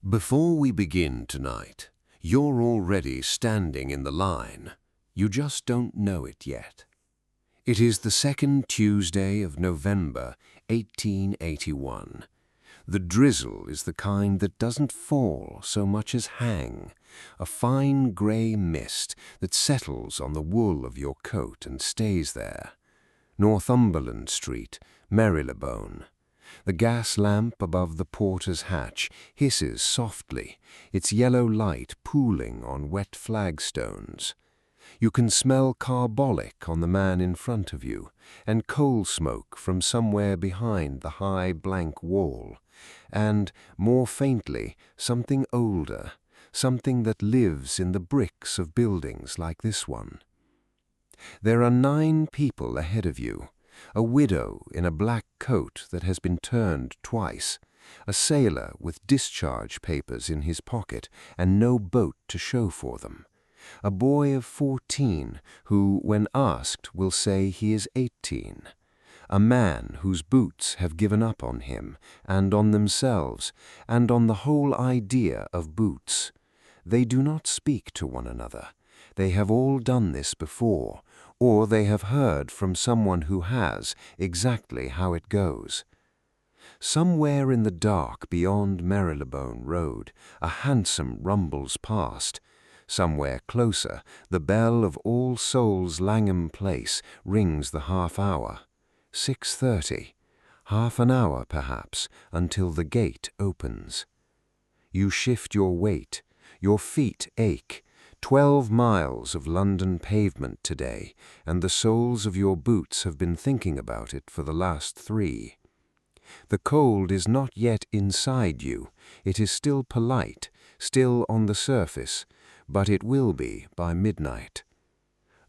Before we begin tonight, you're already standing in the line. You just don't know it yet. It is the second Tuesday of November, 1881. The drizzle is the kind that doesn't fall so much as hang, a fine grey mist that settles on the wool of your coat and stays there. Northumberland Street, Marylebone. The gas lamp above the porter's hatch hisses softly, its yellow light pooling on wet flagstones. You can smell carbolic on the man in front of you, and coal smoke from somewhere behind the high blank wall, and, more faintly, something older, something that lives in the bricks of buildings like this one. There are 9 people ahead of you. A widow in a black coat that has been turned twice, a sailor with discharge papers in his pocket and no boat to show for them, a boy of 14 who, when asked, will say he is 18, a man whose boots have given up on him and on themselves and on the whole idea of boots. They do not speak to one another. They have all done this before, or they have heard from someone who has exactly how it goes. Somewhere in the dark beyond Marylebone Road, a hansom rumbles past. Somewhere closer, the bell of All Souls Langham Place rings the half-hour. 6:30. Half an hour, perhaps, until the gate opens. You shift your weight. Your feet ache. 12 miles of London pavement today, and the soles of your boots have been thinking about it for the last 3. The cold is not yet inside you. It is still polite, still on the surface, but it will be by midnight.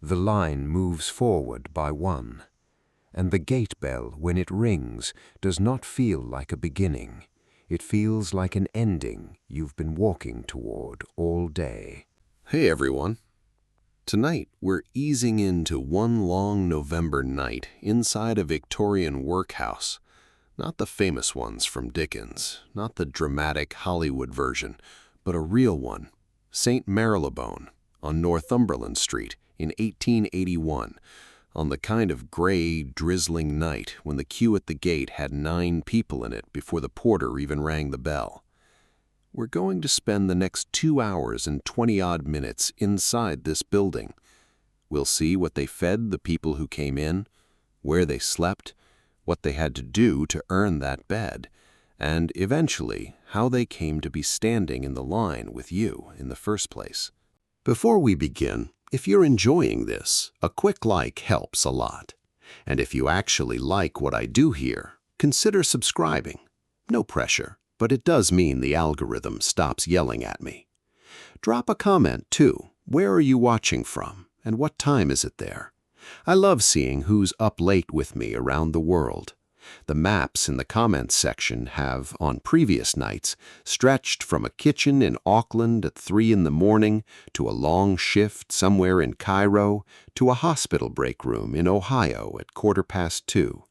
The line moves forward by 1, and the gate bell, when it rings, does not feel like a beginning. It feels like an ending you've been walking toward all day. Hey everyone. Tonight we're easing into one long November night inside a Victorian workhouse. Not the famous ones from Dickens, not the dramatic Hollywood version, but a real one. St. Marylebone on Northumberland Street in 1881, on the kind of gray, drizzling night when the queue at the gate had 9 people in it before the porter even rang the bell. We're going to spend the next 2 hours and 20-odd minutes inside this building. We'll see what they fed the people who came in, where they slept, what they had to do to earn that bed, and eventually how they came to be standing in the line with you in the first place. Before we begin, if you're enjoying this, a quick like helps a lot. And if you actually like what I do here, consider subscribing. No pressure. But it does mean the algorithm stops yelling at me. Drop a comment, too. Where are you watching from, and what time is it there? I love seeing who's up late with me around the world. The maps in the comments section have, on previous nights, stretched from a kitchen in Auckland at 3 in the morning to a long shift somewhere in Cairo to a hospital break room in Ohio at 2:15.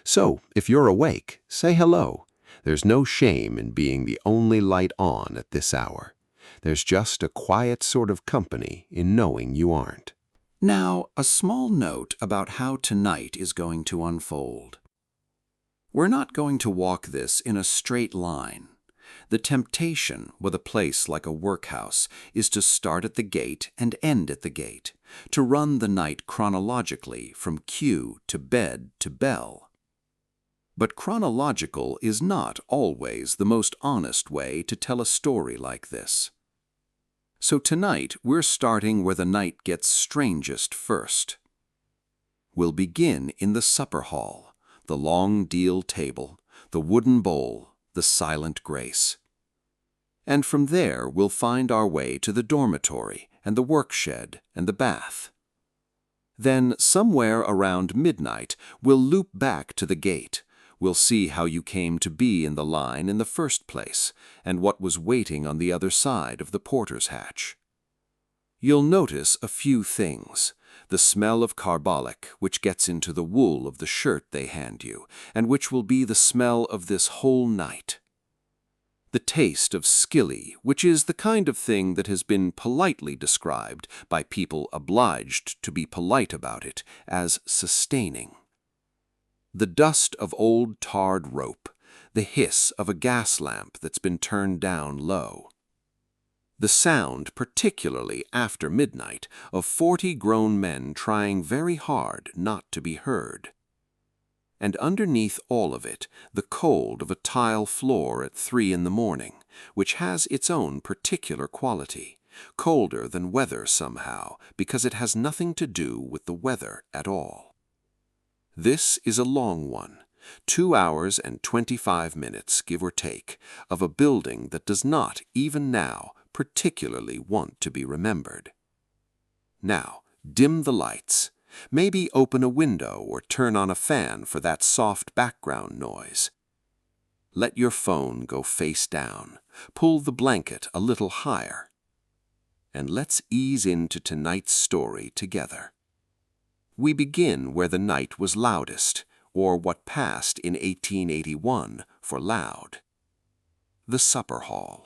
So, if you're awake, say hello. There's no shame in being the only light on at this hour. There's just a quiet sort of company in knowing you aren't. Now, a small note about how tonight is going to unfold. We're not going to walk this in a straight line. The temptation with a place like a workhouse is to start at the gate and end at the gate, to run the night chronologically from queue to bed to bell. But chronological is not always the most honest way to tell a story like this. So tonight we're starting where the night gets strangest first. We'll begin in the supper hall, the long deal table, the wooden bowl, the silent grace. And from there we'll find our way to the dormitory and the workshed and the bath. Then somewhere around midnight we'll loop back to the gate. We'll see how you came to be in the line in the first place, and what was waiting on the other side of the porter's hatch. You'll notice a few things. The smell of carbolic, which gets into the wool of the shirt they hand you, and which will be the smell of this whole night. The taste of skilly, which is the kind of thing that has been politely described by people obliged to be polite about it as sustaining. The dust of old tarred rope, the hiss of a gas lamp that's been turned down low. The sound, particularly after midnight, of 40 grown men trying very hard not to be heard. And underneath all of it, the cold of a tile floor at 3 in the morning, which has its own particular quality, colder than weather somehow, because it has nothing to do with the weather at all. This is a long one, 2 hours and 25 minutes, give or take, of a building that does not, even now, particularly want to be remembered. Now, dim the lights. Maybe open a window or turn on a fan for that soft background noise. Let your phone go face down. Pull the blanket a little higher. And let's ease into tonight's story together. We begin where the night was loudest, or what passed in 1881 for loud. The supper hall.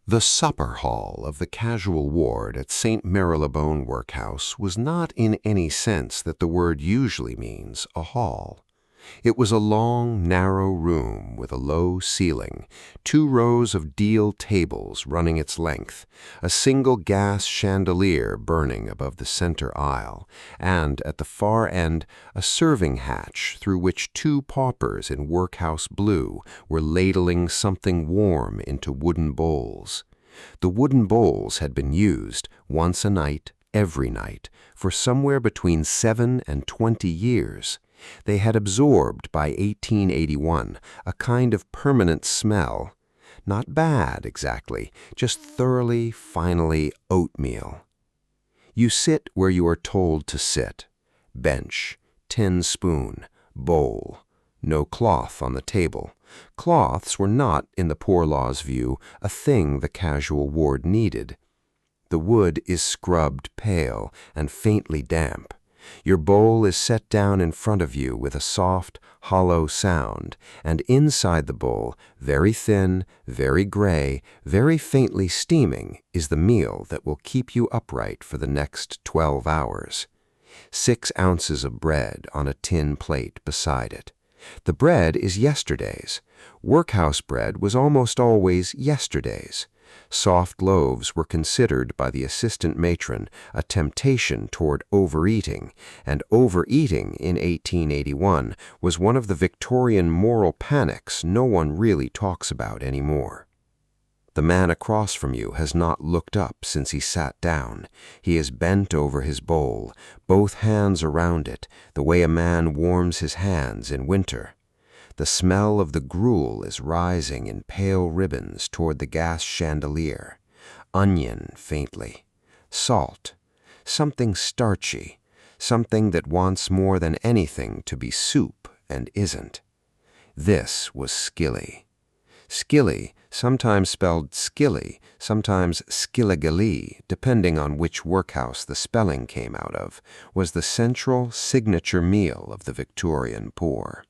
The supper hall of the casual ward at St. Marylebone Workhouse was not in any sense that the word usually means a hall. It was a long, narrow room with a low ceiling, 2 rows of deal tables running its length, a single gas chandelier burning above the center aisle, and at the far end a serving hatch through which 2 paupers in workhouse blue were ladling something warm into wooden bowls. The wooden bowls had been used once a night, every night, for somewhere between 7 and 20 years. They had absorbed, by 1881, a kind of permanent smell. Not bad, exactly, just thoroughly, finally oatmeal. You sit where you are told to sit. Bench, tin spoon, bowl. No cloth on the table. Cloths were not, in the poor law's view, a thing the casual ward needed. The wood is scrubbed pale and faintly damp. Your bowl is set down in front of you with a soft, hollow sound, and inside the bowl, very thin, very gray, very faintly steaming, is the meal that will keep you upright for the next 12 hours. 6 ounces of bread on a tin plate beside it. The bread is yesterday's. Workhouse bread was almost always yesterday's. Soft loaves were considered by the assistant matron a temptation toward overeating, and overeating in 1881 was one of the Victorian moral panics no one really talks about anymore. The man across from you has not looked up since he sat down. He is bent over his bowl, both hands around it, the way a man warms his hands in winter. The smell of the gruel is rising in pale ribbons toward the gas chandelier. Onion, faintly. Salt. Something starchy. Something that wants more than anything to be soup and isn't. This was skilly. Skilly, sometimes spelled skilly, sometimes skilligalee, depending on which workhouse the spelling came out of, was the central signature meal of the Victorian poor.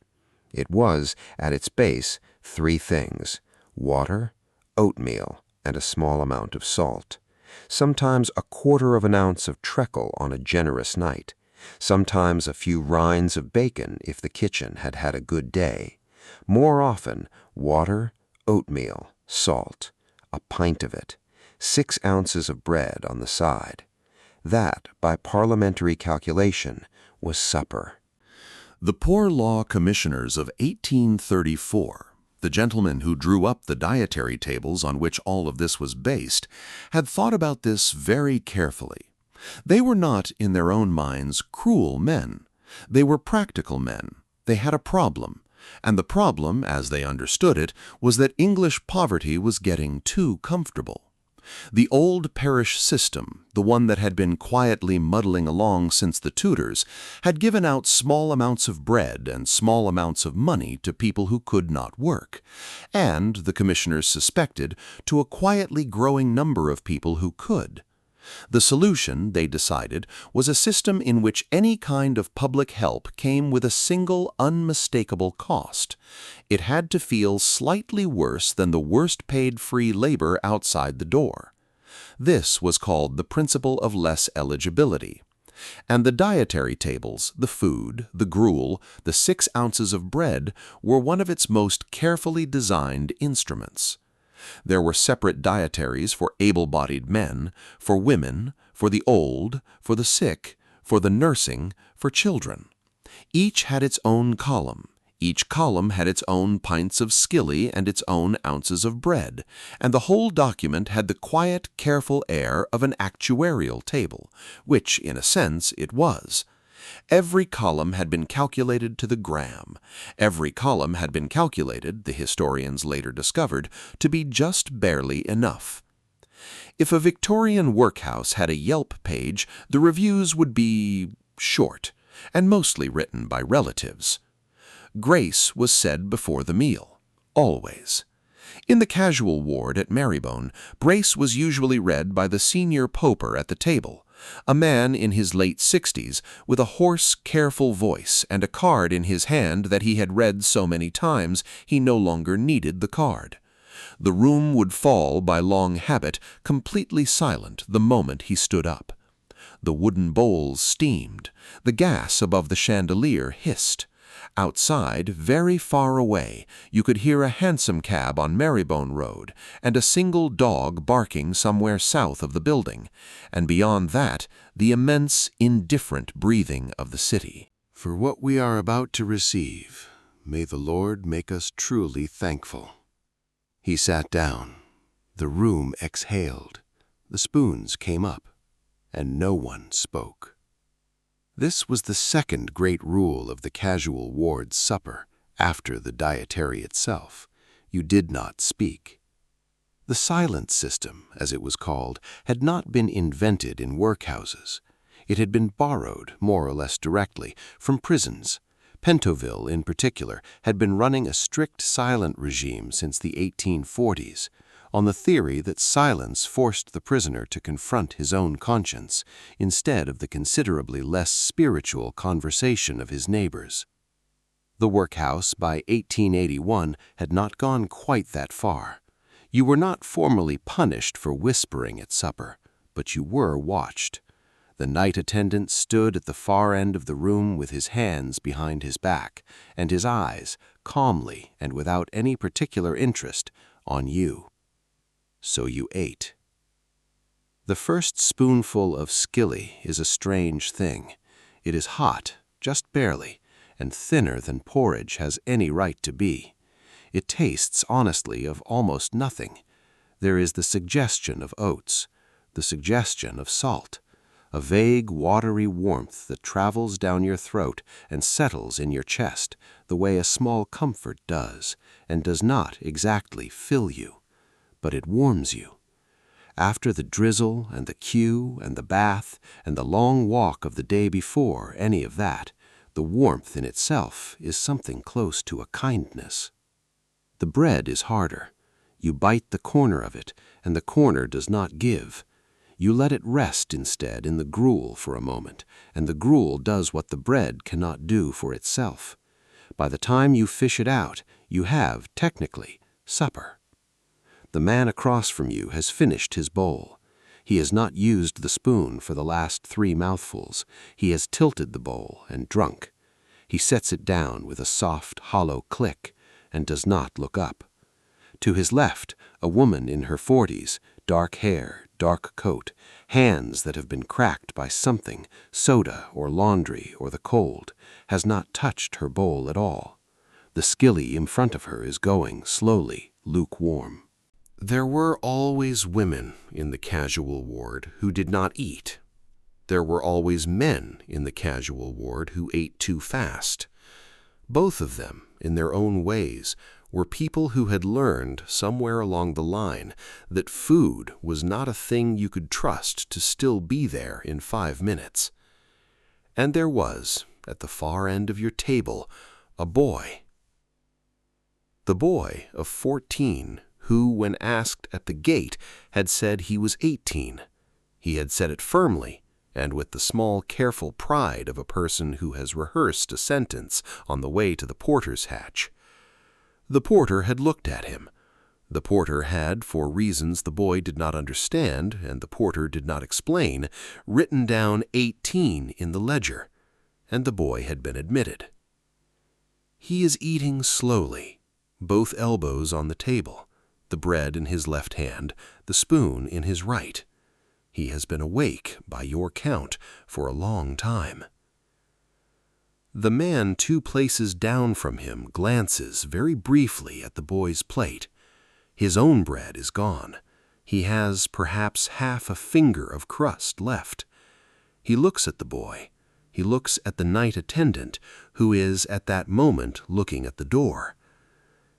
It was, at its base, 3 things: water, oatmeal, and a small amount of salt. Sometimes a 1/4 of an ounce of treacle on a generous night. Sometimes a few rinds of bacon if the kitchen had had a good day. More often, water, oatmeal, salt, a pint of it, 6 ounces of bread on the side. That, by parliamentary calculation, was supper. The Poor Law Commissioners of 1834, the gentlemen who drew up the dietary tables on which all of this was based, had thought about this very carefully. They were not, in their own minds, cruel men. They were practical men. They had a problem, and the problem, as they understood it, was that English poverty was getting too comfortable. The old parish system, the one that had been quietly muddling along since the Tudors, had given out small amounts of bread and small amounts of money to people who could not work, and, the commissioners suspected, to a quietly growing number of people who could. The solution, they decided, was a system in which any kind of public help came with a single unmistakable cost. It had to feel slightly worse than the worst paid free labor outside the door. This was called the principle of less eligibility. And the dietary tables, the food, the gruel, the 6 ounces of bread were one of its most carefully designed instruments. There were separate dietaries for able-bodied men, for women, for the old, for the sick, for the nursing, for children. Each had its own column. Each column had its own pints of skilly and its own ounces of bread, and the whole document had the quiet, careful air of an actuarial table, which, in a sense, it was. Every column had been calculated to the gram. Every column had been calculated, the historians later discovered, to be just barely enough. If a Victorian workhouse had a Yelp page, the reviews would be short, and mostly written by relatives. Grace was said before the meal, always. In the casual ward at Marybone, grace was usually read by the senior poper at the table, a man in his late 60s with a hoarse, careful voice and a card in his hand that he had read so many times he no longer needed the card. The room would fall by long habit, completely silent the moment he stood up. The wooden bowls steamed. The gas above the chandelier hissed. Outside, very far away, you could hear a hansom cab on Marybone Road and a single dog barking somewhere south of the building, and beyond that, the immense, indifferent breathing of the city. For what we are about to receive, may the Lord make us truly thankful. He sat down. The room exhaled. The spoons came up, and no one spoke. This was the second great rule of the casual ward's supper, after the dietary itself. You did not speak. The silence system, as it was called, had not been invented in workhouses. It had been borrowed, more or less directly, from prisons. Pentonville, in particular, had been running a strict silent regime since the 1840s, on the theory that silence forced the prisoner to confront his own conscience, instead of the considerably less spiritual conversation of his neighbors. The workhouse, by 1881, had not gone quite that far. You were not formally punished for whispering at supper, but you were watched. The night attendant stood at the far end of the room with his hands behind his back, and his eyes, calmly and without any particular interest, on you. So you ate. The first spoonful of skilly is a strange thing. It is hot, just barely, and thinner than porridge has any right to be. It tastes, honestly, of almost nothing. There is the suggestion of oats, the suggestion of salt, a vague, watery warmth that travels down your throat and settles in your chest, the way a small comfort does, and does not exactly fill you. But it warms you. After the drizzle and the queue and the bath and the long walk of the day before any of that, the warmth in itself is something close to a kindness. The bread is harder. You bite the corner of it, and the corner does not give. You let it rest instead in the gruel for a moment, and the gruel does what the bread cannot do for itself. By the time you fish it out, you have, technically, supper. The man across from you has finished his bowl. He has not used the spoon for the last 3 mouthfuls. He has tilted the bowl and drunk. He sets it down with a soft, hollow click and does not look up. To his left, a woman in her 40s, dark hair, dark coat, hands that have been cracked by something, soda or laundry or the cold, has not touched her bowl at all. The skilly in front of her is going slowly, lukewarm. There were always women in the casual ward who did not eat. There were always men in the casual ward who ate too fast. Both of them, in their own ways, were people who had learned somewhere along the line that food was not a thing you could trust to still be there in 5 minutes. And there was, at the far end of your table, a boy. The boy of 14 who, when asked at the gate, had said he was 18. He had said it firmly, and with the small, careful pride of a person who has rehearsed a sentence on the way to the porter's hatch. The porter had looked at him. The porter had, for reasons the boy did not understand and the porter did not explain, written down 18 in the ledger, and the boy had been admitted. He is eating slowly, both elbows on the table, the bread in his left hand, the spoon in his right. He has been awake, by your count, for a long time. The man 2 places down from him glances very briefly at the boy's plate. His own bread is gone. He has perhaps half a finger of crust left. He looks at the boy. He looks at the night attendant, who is at that moment looking at the door.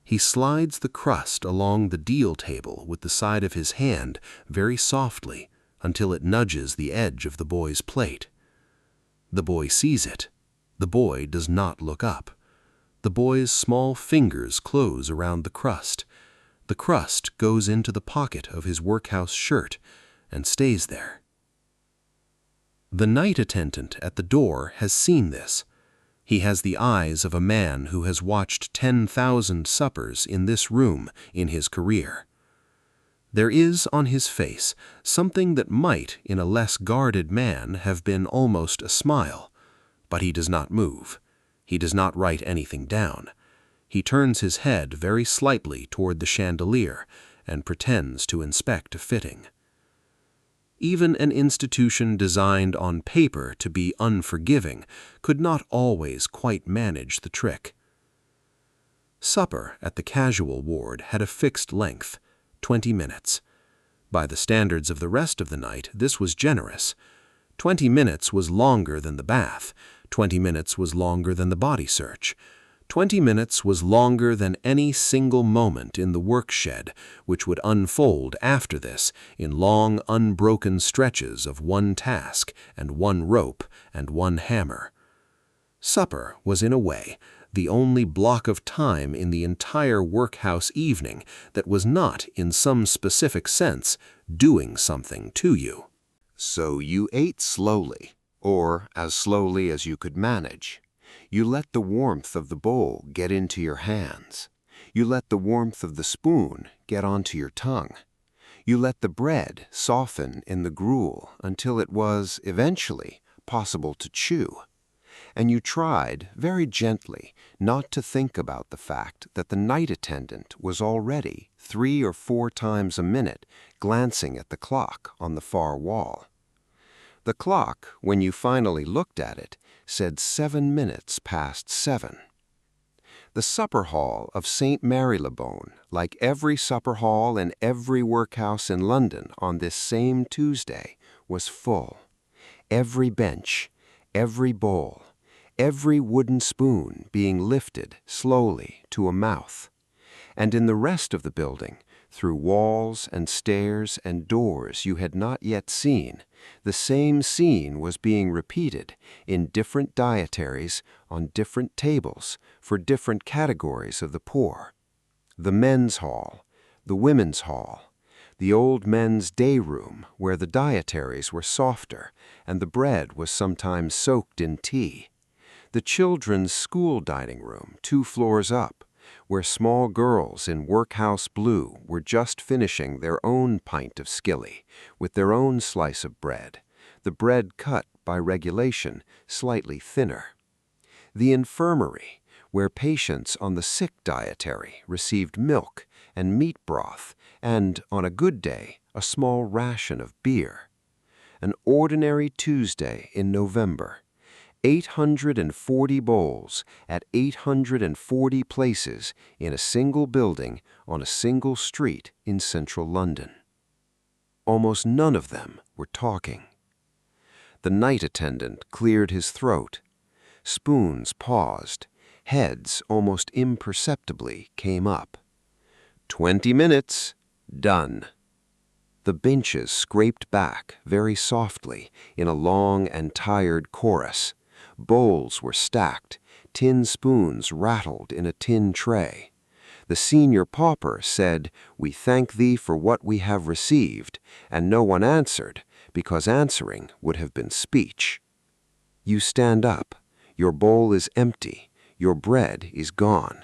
He slides the crust along the deal table with the side of his hand very softly until it nudges the edge of the boy's plate. The boy sees it. The boy does not look up. The boy's small fingers close around the crust. The crust goes into the pocket of his workhouse shirt and stays there. The night attendant at the door has seen this. He has the eyes of a man who has watched 10,000 suppers in this room in his career. There is on his face something that might, in a less guarded man, have been almost a smile, but he does not move. He does not write anything down. He turns his head very slightly toward the chandelier and pretends to inspect a fitting. Even an institution designed on paper to be unforgiving could not always quite manage the trick. Supper at the casual ward had a fixed length, 20 minutes. By the standards of the rest of the night, this was generous. 20 minutes was longer than the bath. 20 minutes was longer than the body search. 20 minutes was longer than any single moment in the work shed, which would unfold after this in long, unbroken stretches of one task and one rope and one hammer. Supper was, in a way, the only block of time in the entire workhouse evening that was not, in some specific sense, doing something to you. So you ate slowly, or as slowly as you could manage. You let the warmth of the bowl get into your hands. You let the warmth of the spoon get onto your tongue. You let the bread soften in the gruel until it was, eventually, possible to chew. And you tried, very gently, not to think about the fact that the night attendant was already 3 or 4 times a minute glancing at the clock on the far wall. The clock, when you finally looked at it, said 7 minutes past 7. The supper hall of St. Marylebone, like every supper hall in every workhouse in London on this same Tuesday, was full. Every bench, every bowl, every wooden spoon being lifted slowly to a mouth. And in the rest of the building, through walls and stairs and doors you had not yet seen, the same scene was being repeated in different dietaries on different tables for different categories of the poor. The men's hall, the women's hall, the old men's day room where the dietaries were softer and the bread was sometimes soaked in tea, the children's school dining room 2 floors up, where small girls in workhouse blue were just finishing their own pint of skilly with their own slice of bread, the bread cut by regulation slightly thinner. The infirmary, where patients on the sick dietary received milk and meat broth and, on a good day, a small ration of beer. An ordinary Tuesday in November. 840 bowls at 840 places in a single building on a single street in central London. Almost none of them were talking. The night attendant cleared his throat. Spoons paused. Heads almost imperceptibly came up. 20 minutes. Done. The benches scraped back very softly in a long and tired chorus. Bowls were stacked, tin spoons rattled in a tin tray. The senior pauper said, "We thank thee for what we have received," and no one answered, because answering would have been speech. You stand up. Your bowl is empty. Your bread is gone.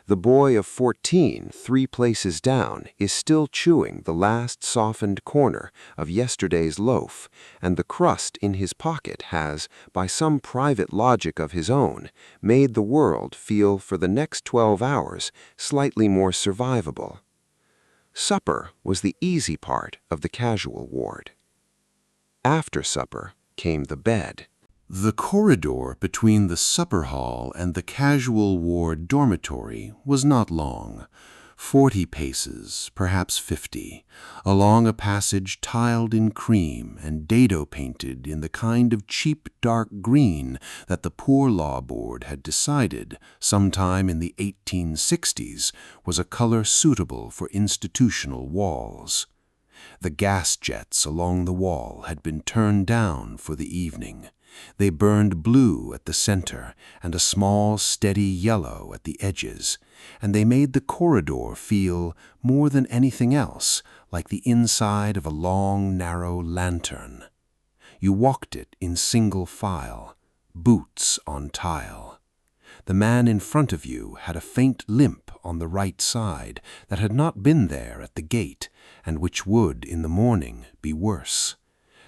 The boy of 14, 3 places down, is still chewing the last softened corner of yesterday's loaf, and the crust in his pocket has, by some private logic of his own, made the world feel for the next 12 hours slightly more survivable. Supper was the easy part of the casual ward. After supper came the bed. The corridor between the supper hall and the casual ward dormitory was not long, 40 paces, perhaps 50, along a passage tiled in cream and dado painted in the kind of cheap dark green that the Poor Law Board had decided, sometime in the 1860s, was a color suitable for institutional walls. The gas jets along the wall had been turned down for the evening. They burned blue at the center and a small, steady yellow at the edges, and they made the corridor feel, more than anything else, like the inside of a long, narrow lantern. You walked it in single file, boots on tile. The man in front of you had a faint limp on the right side that had not been there at the gate, and which would, in the morning, be worse.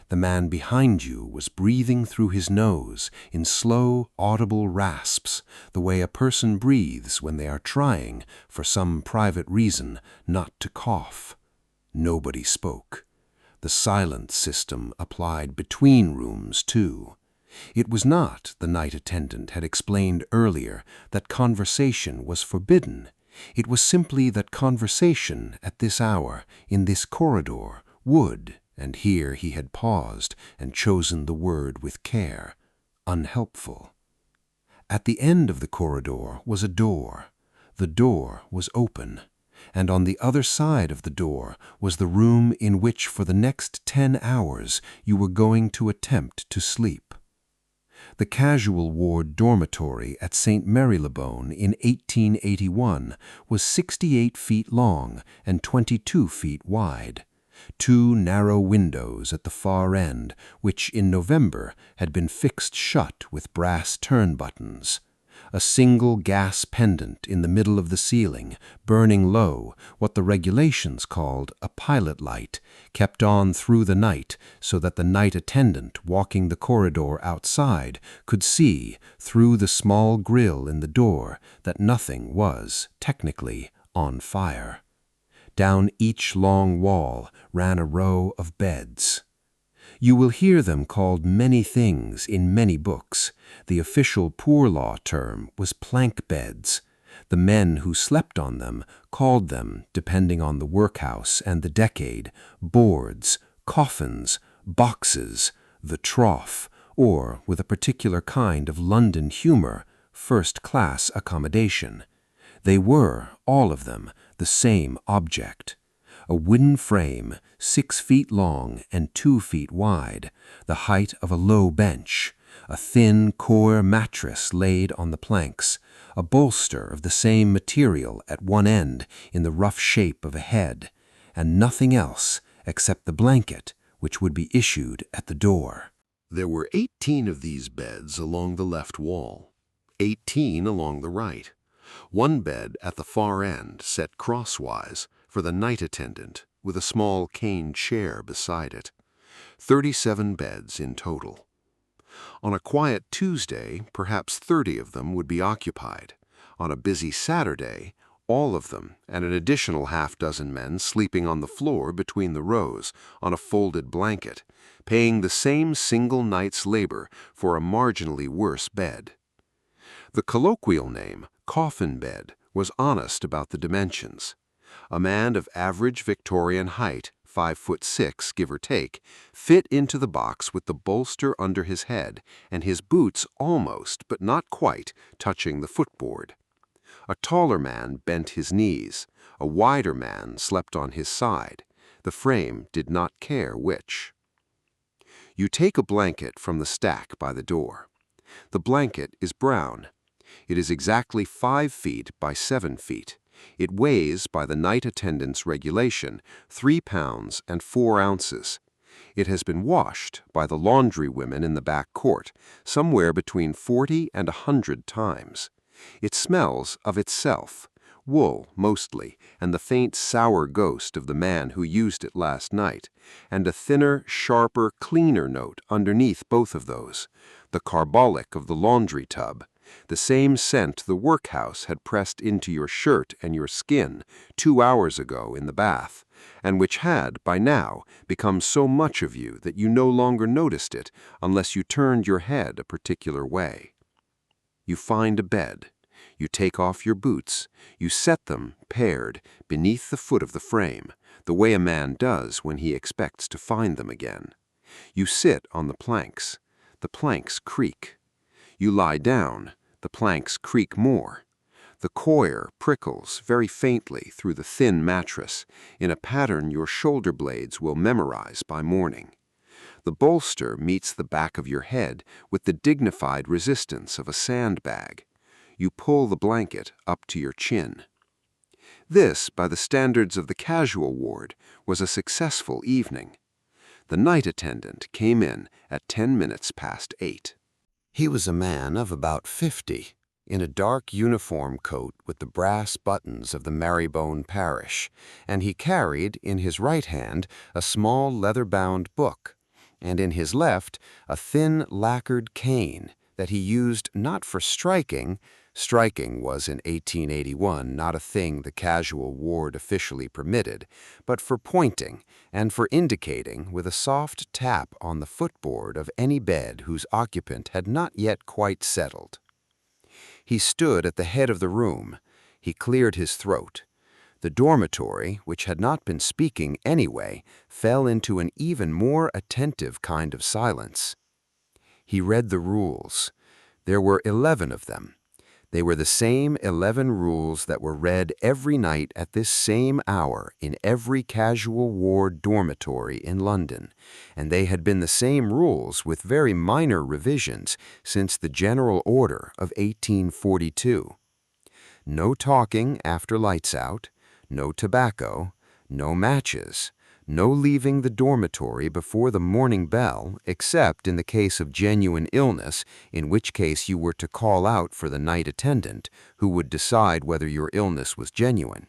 The man behind you was breathing through his nose in slow, audible rasps, the way a person breathes when they are trying, for some private reason, not to cough. Nobody spoke. The silent system applied between rooms, too. It was not, the night attendant had explained earlier, that conversation was forbidden. It was simply that conversation at this hour, in this corridor, would, and here he had paused and chosen the word with care, unhelpful. At the end of the corridor was a door. The door was open, and on the other side of the door was the room in which for the next 10 hours you were going to attempt to sleep. The casual ward dormitory at St. Marylebone in 1881 was 68 feet long and 22 feet wide. 2 narrow windows at the far end, which in November had been fixed shut with brass turn buttons. A single gas pendant in the middle of the ceiling, burning low, what the regulations called a pilot light, kept on through the night so that the night attendant walking the corridor outside could see, through the small grill in the door, that nothing was, technically, on fire. Down each long wall ran a row of beds. You will hear them called many things in many books. The official poor law term was plank beds. The men who slept on them called them, depending on the workhouse and the decade, boards, coffins, boxes, the trough, or, with a particular kind of London humor, first-class accommodation. They were, all of them, the same object. A wooden frame, 6 feet long and 2 feet wide, the height of a low bench, a thin coir mattress laid on the planks, a bolster of the same material at one end in the rough shape of a head, and nothing else except the blanket which would be issued at the door. There were 18 of these beds along the left wall, 18 along the right. One bed at the far end set crosswise for the night attendant with a small cane chair beside it. 37 beds in total. On a quiet Tuesday, perhaps 30 of them would be occupied. On a busy Saturday, all of them, and an additional half-dozen men sleeping on the floor between the rows on a folded blanket, paying the same single night's labor for a marginally worse bed. The colloquial name, coffin bed, was honest about the dimensions. A man of average Victorian height, 5'6", give or take, fit into the box with the bolster under his head and his boots almost, but not quite, touching the footboard. A taller man bent his knees. A wider man slept on his side. The frame did not care which. You take a blanket from the stack by the door. The blanket is brown. It is exactly 5 feet by 7 feet. It weighs, by the night attendant's regulation, 3 pounds and 4 ounces. It has been washed by the laundry women in the back court, somewhere between 40 and 100 times. It smells of itself, wool mostly, and the faint sour ghost of the man who used it last night, and a thinner, sharper, cleaner note underneath both of those, the carbolic of the laundry tub, the same scent the workhouse had pressed into your shirt and your skin 2 hours ago in the bath, and which had, by now, become so much of you that you no longer noticed it unless you turned your head a particular way. You find a bed. You take off your boots. You set them, paired, beneath the foot of the frame, the way a man does when he expects to find them again. You sit on the planks. The planks creak. You lie down. The planks creak more. The coir prickles very faintly through the thin mattress, in a pattern your shoulder blades will memorize by morning. The bolster meets the back of your head with the dignified resistance of a sandbag. You pull the blanket up to your chin. This, by the standards of the casual ward, was a successful evening. The night attendant came in at 10 minutes past 8. He was a man of about 50, in a dark uniform coat with the brass buttons of the Marybone parish, and he carried in his right hand a small leather-bound book, and in his left a thin lacquered cane that he used not for striking — striking was in 1881 not a thing the casual ward officially permitted — but for pointing and for indicating with a soft tap on the footboard of any bed whose occupant had not yet quite settled. He stood at the head of the room. He cleared his throat. The dormitory, which had not been speaking anyway, fell into an even more attentive kind of silence. He read the rules. There were 11 of them. They were the same 11 rules that were read every night at this same hour in every casual ward dormitory in London, and they had been the same rules with very minor revisions since the General Order of 1842. No talking after lights out, no tobacco, no matches, no leaving the dormitory before the morning bell except in the case of genuine illness, in which case you were to call out for the night attendant, who would decide whether your illness was genuine.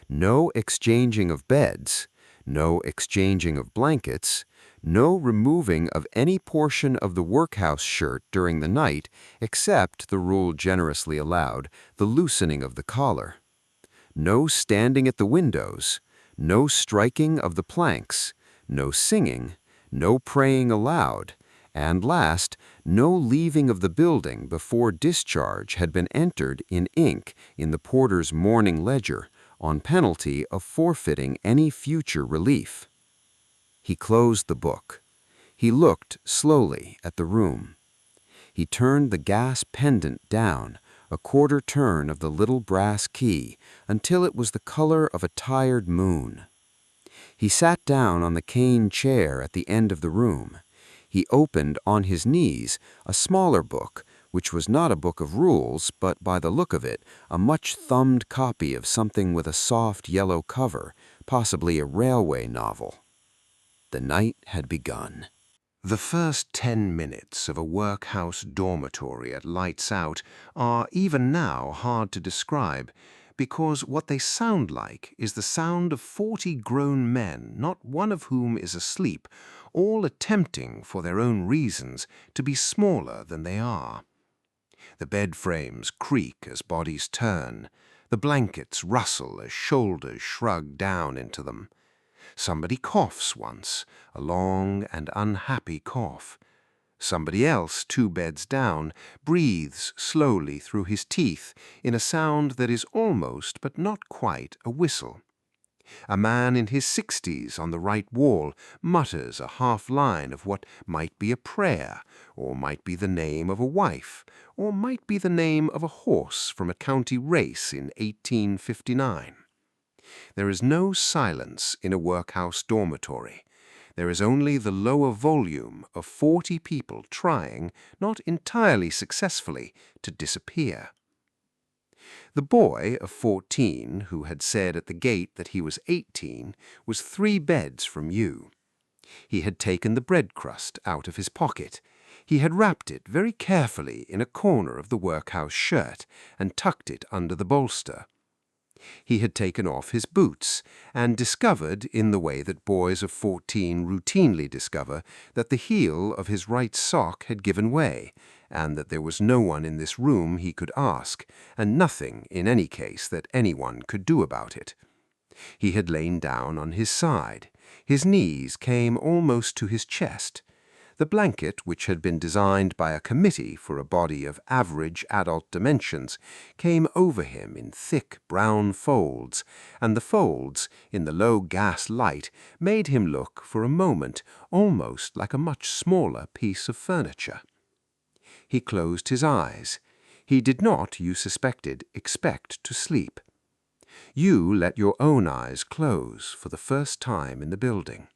No exchanging of beds, no exchanging of blankets, no removing of any portion of the workhouse shirt during the night except the rule generously allowed, the loosening of the collar. No standing at the windows, no striking of the planks, no singing, no praying aloud, and last, no leaving of the building before discharge had been entered in ink in the porter's morning ledger on penalty of forfeiting any future relief. He closed the book. He looked slowly at the room. He turned the gas pendant down, a quarter turn of the little brass key, until it was the color of a tired moon. He sat down on the cane chair at the end of the room. He opened on his knees a smaller book, which was not a book of rules, but by the look of it, a much-thumbed copy of something with a soft yellow cover, possibly a railway novel. The night had begun. The first 10 minutes of a workhouse dormitory at lights out are even now hard to describe, because what they sound like is the sound of 40 grown men, not one of whom is asleep, all attempting, for their own reasons, to be smaller than they are. The bed frames creak as bodies turn. The blankets rustle as shoulders shrug down into them. Somebody coughs once, a long and unhappy cough. Somebody else, 2 beds down, breathes slowly through his teeth in a sound that is almost but not quite a whistle. A man in his 60s on the right wall mutters a half-line of what might be a prayer, or might be the name of a wife, or might be the name of a horse from a county race in 1859. There is no silence in a workhouse dormitory. There is only the lower volume of 40 people trying, not entirely successfully, to disappear. The boy of 14, who had said at the gate that he was 18, was 3 beds from you. He had taken the bread crust out of his pocket. He had wrapped it very carefully in a corner of the workhouse shirt and tucked it under the bolster. He had taken off his boots and discovered, in the way that boys of 14 routinely discover, that the heel of his right sock had given way, and that there was no one in this room he could ask, and nothing, in any case, that anyone could do about it. He had lain down on his side. His knees came almost to his chest. The blanket, which had been designed by a committee for a body of average adult dimensions, came over him in thick brown folds, and the folds, in the low gas light, made him look for a moment almost like a much smaller piece of furniture. He closed his eyes. He did not, you suspected, expect to sleep. You let your own eyes close for the first time in the building.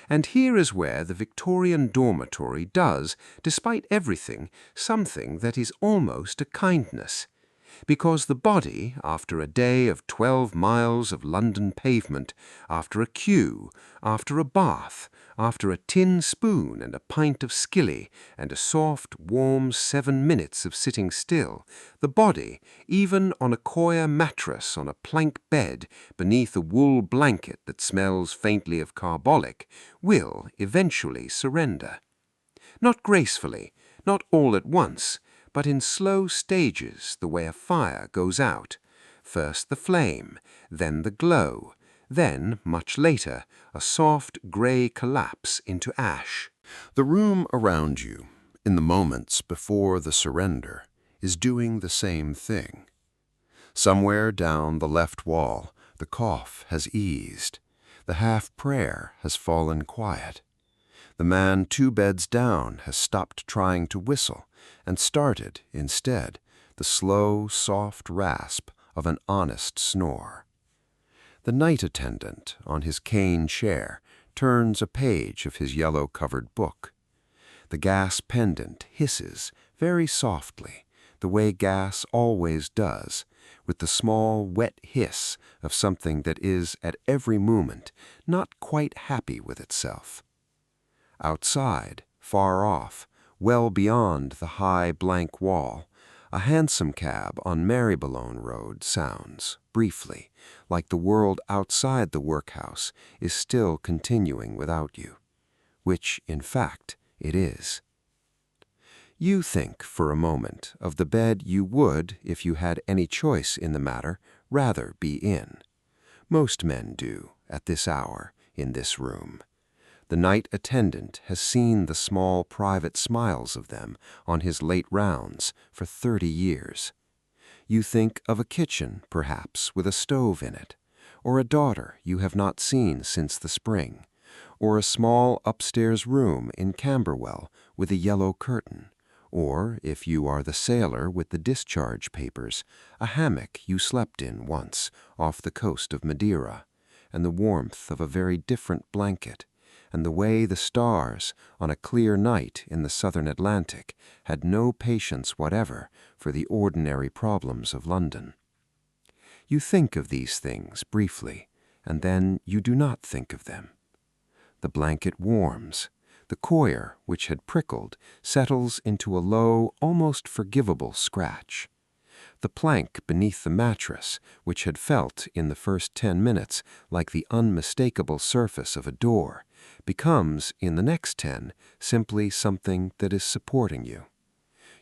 And here is where the Victorian dormitory does, despite everything, something that is almost a kindness. Because the body, after a day of 12 miles of London pavement, after a queue, after a bath, after a tin spoon and a pint of skilly, and a soft, warm 7 minutes of sitting still, the body, even on a coir mattress on a plank bed beneath a wool blanket that smells faintly of carbolic, will eventually surrender. Not gracefully, not all at once, but in slow stages, the way a fire goes out. First the flame, then the glow, then, much later, a soft grey collapse into ash. The room around you, in the moments before the surrender, is doing the same thing. Somewhere down the left wall, the cough has eased. The half-prayer has fallen quiet. The man 2 beds down has stopped trying to whistle and started, instead, the slow, soft rasp of an honest snore. The night attendant, on his cane chair, turns a page of his yellow-covered book. The gas pendant hisses very softly, the way gas always does, with the small, wet hiss of something that is, at every moment, not quite happy with itself. Outside, far off, well beyond the high blank wall, a hansom cab on Marylebone Road sounds, briefly, like the world outside the workhouse is still continuing without you, which, in fact, it is. You think, for a moment, of the bed you would, if you had any choice in the matter, rather be in. Most men do, at this hour, in this room. The night attendant has seen the small private smiles of them on his late rounds for 30 years. You think of a kitchen, perhaps, with a stove in it, or a daughter you have not seen since the spring, or a small upstairs room in Camberwell with a yellow curtain, or, if you are the sailor with the discharge papers, a hammock you slept in once off the coast of Madeira, and the warmth of a very different blanket, and the way the stars, on a clear night in the southern Atlantic, had no patience whatever for the ordinary problems of London. You think of these things briefly, and then you do not think of them. The blanket warms. The coir, which had prickled, settles into a low, almost forgivable scratch. The plank beneath the mattress, which had felt, in the first 10 minutes, like the unmistakable surface of a door, becomes, in the next 10, simply something that is supporting you.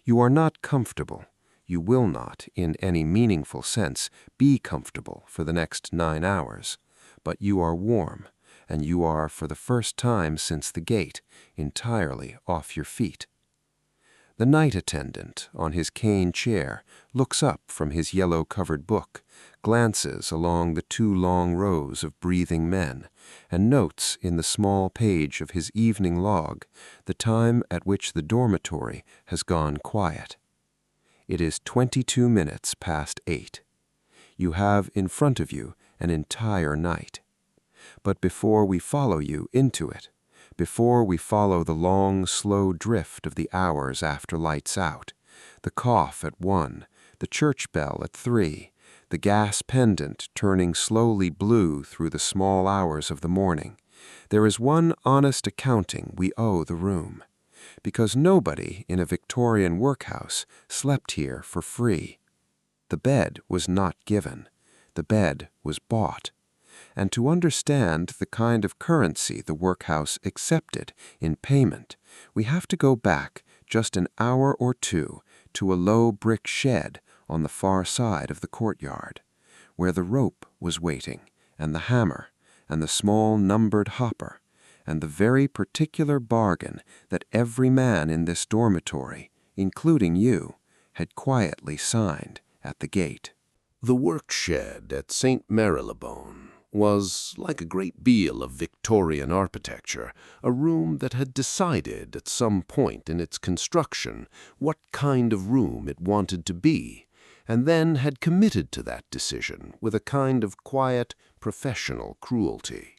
You are not comfortable. You will not, in any meaningful sense, be comfortable for the next 9 hours, but you are warm, and you are, for the first time since the gate, entirely off your feet. The night attendant, on his cane chair, looks up from his yellow-covered book, glances along the 2 long rows of breathing men, and notes in the small page of his evening log the time at which the dormitory has gone quiet. It is 22 minutes past 8. You have in front of you an entire night. But before we follow you into it, before we follow the long, slow drift of the hours after lights out, the cough at 1, the church bell at 3, the gas pendant turning slowly blue through the small hours of the morning, There is one honest accounting we owe the room, because nobody in a Victorian workhouse slept here for free. The bed was not given. The bed was bought. And to understand the kind of currency the workhouse accepted in payment, we have to go back just an hour or two to a low brick shed on the far side of the courtyard, where the rope was waiting, and the hammer, and the small numbered hopper, and the very particular bargain that every man in this dormitory, including you, had quietly signed at the gate. The work-shed at St. Marylebone was, like a great deal of Victorian architecture, a room that had decided at some point in its construction what kind of room it wanted to be, and then had committed to that decision with a kind of quiet, professional cruelty.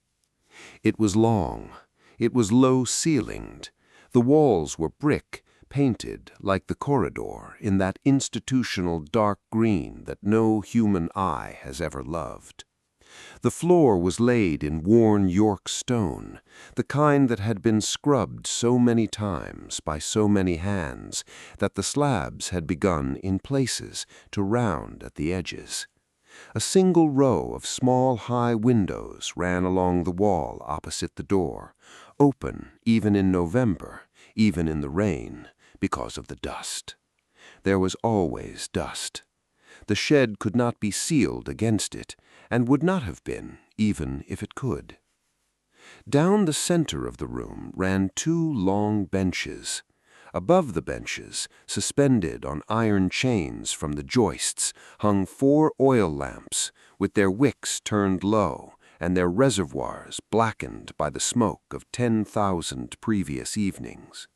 It was long. It was low-ceilinged. The walls were brick, painted, like the corridor, in that institutional dark green that no human eye has ever loved. The floor was laid in worn York stone, the kind that had been scrubbed so many times by so many hands that the slabs had begun in places to round at the edges. A single row of small high windows ran along the wall opposite the door, open even in November, even in the rain, because of the dust. There was always dust. The shed could not be sealed against it, and would not have been, even if it could. Down the center of the room ran two long benches. Above the benches, suspended on iron chains from the joists, hung 4 oil lamps, with their wicks turned low and their reservoirs blackened by the smoke of 10,000 previous evenings.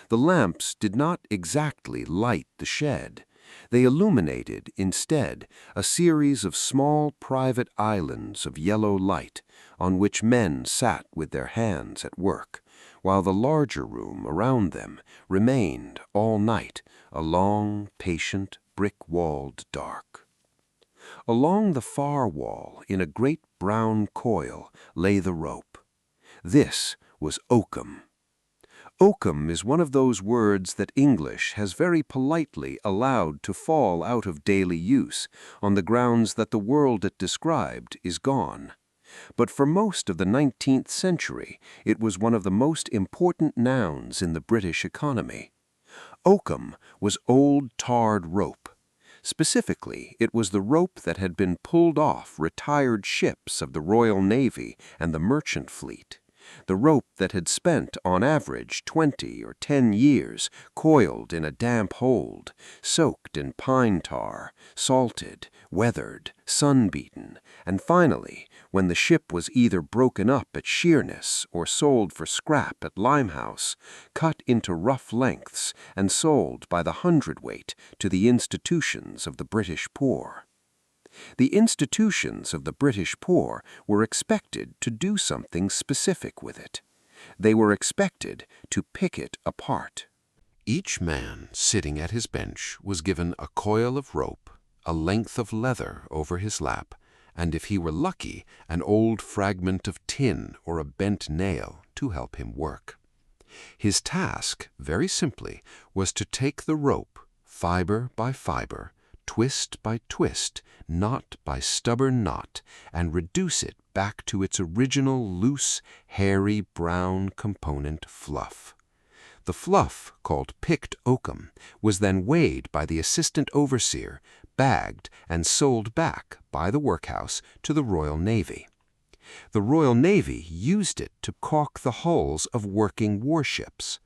The lamps did not exactly light the shed. They illuminated, instead, a series of small private islands of yellow light on which men sat with their hands at work, while the larger room around them remained all night a long, patient, brick-walled dark. Along the far wall, in a great brown coil, lay the rope. This was oakum. Oakum is one of those words that English has very politely allowed to fall out of daily use on the grounds that the world it described is gone. But for most of the 19th century, it was one of the most important nouns in the British economy. Oakum was old tarred rope. Specifically, it was the rope that had been pulled off retired ships of the Royal Navy and the merchant fleet. The rope that had spent, on average, 20 or 10 years coiled in a damp hold, soaked in pine tar, salted, weathered, sun-beaten, and finally, when the ship was either broken up at Sheerness or sold for scrap at Limehouse, cut into rough lengths and sold by the hundredweight to the institutions of the British poor. The institutions of the British poor were expected to do something specific with it. They were expected to pick it apart. Each man sitting at his bench was given a coil of rope, a length of leather over his lap, and if he were lucky, an old fragment of tin or a bent nail to help him work. His task, very simply, was to take the rope, fiber by fiber, twist by twist, knot by stubborn knot, and reduce it back to its original loose, hairy, brown component fluff. The fluff, called picked oakum, was then weighed by the assistant overseer, bagged, and sold back by the workhouse to the Royal Navy. The Royal Navy used it to caulk the hulls of working warships.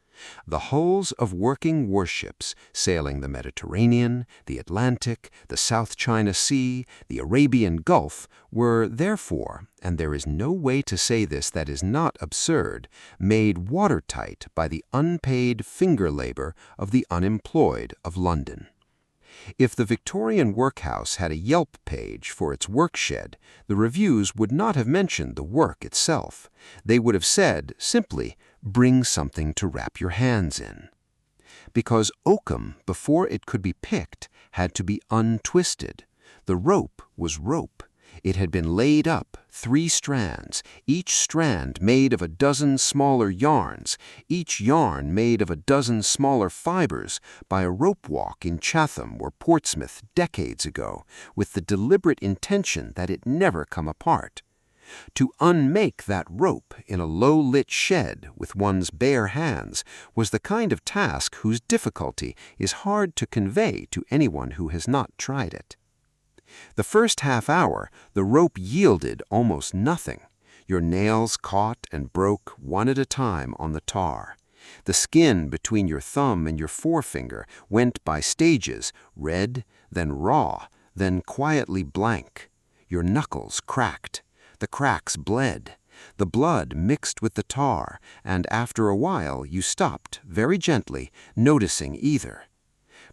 The hulls of working warships sailing the Mediterranean, the Atlantic, the South China Sea, the Arabian Gulf were therefore, and there is no way to say this that is not absurd, made watertight by the unpaid finger labor of the unemployed of London. If the Victorian Workhouse had a Yelp page for its workshed, the reviews would not have mentioned the work itself. They would have said, simply, "Bring something to wrap your hands in." Because oakum, before it could be picked, had to be untwisted. The rope was rope. It had been laid up 3 strands, each strand made of a dozen smaller yarns, each yarn made of a dozen smaller fibers, by a rope walk in Chatham or Portsmouth decades ago, with the deliberate intention that it never come apart. To unmake that rope in a low-lit shed with one's bare hands was the kind of task whose difficulty is hard to convey to anyone who has not tried it. The first half-hour, the rope yielded almost nothing. Your nails caught and broke one at a time on the tar. The skin between your thumb and your forefinger went by stages, red, then raw, then quietly blank. Your knuckles cracked. The cracks bled. The blood mixed with the tar, and after a while you stopped, very gently, noticing either.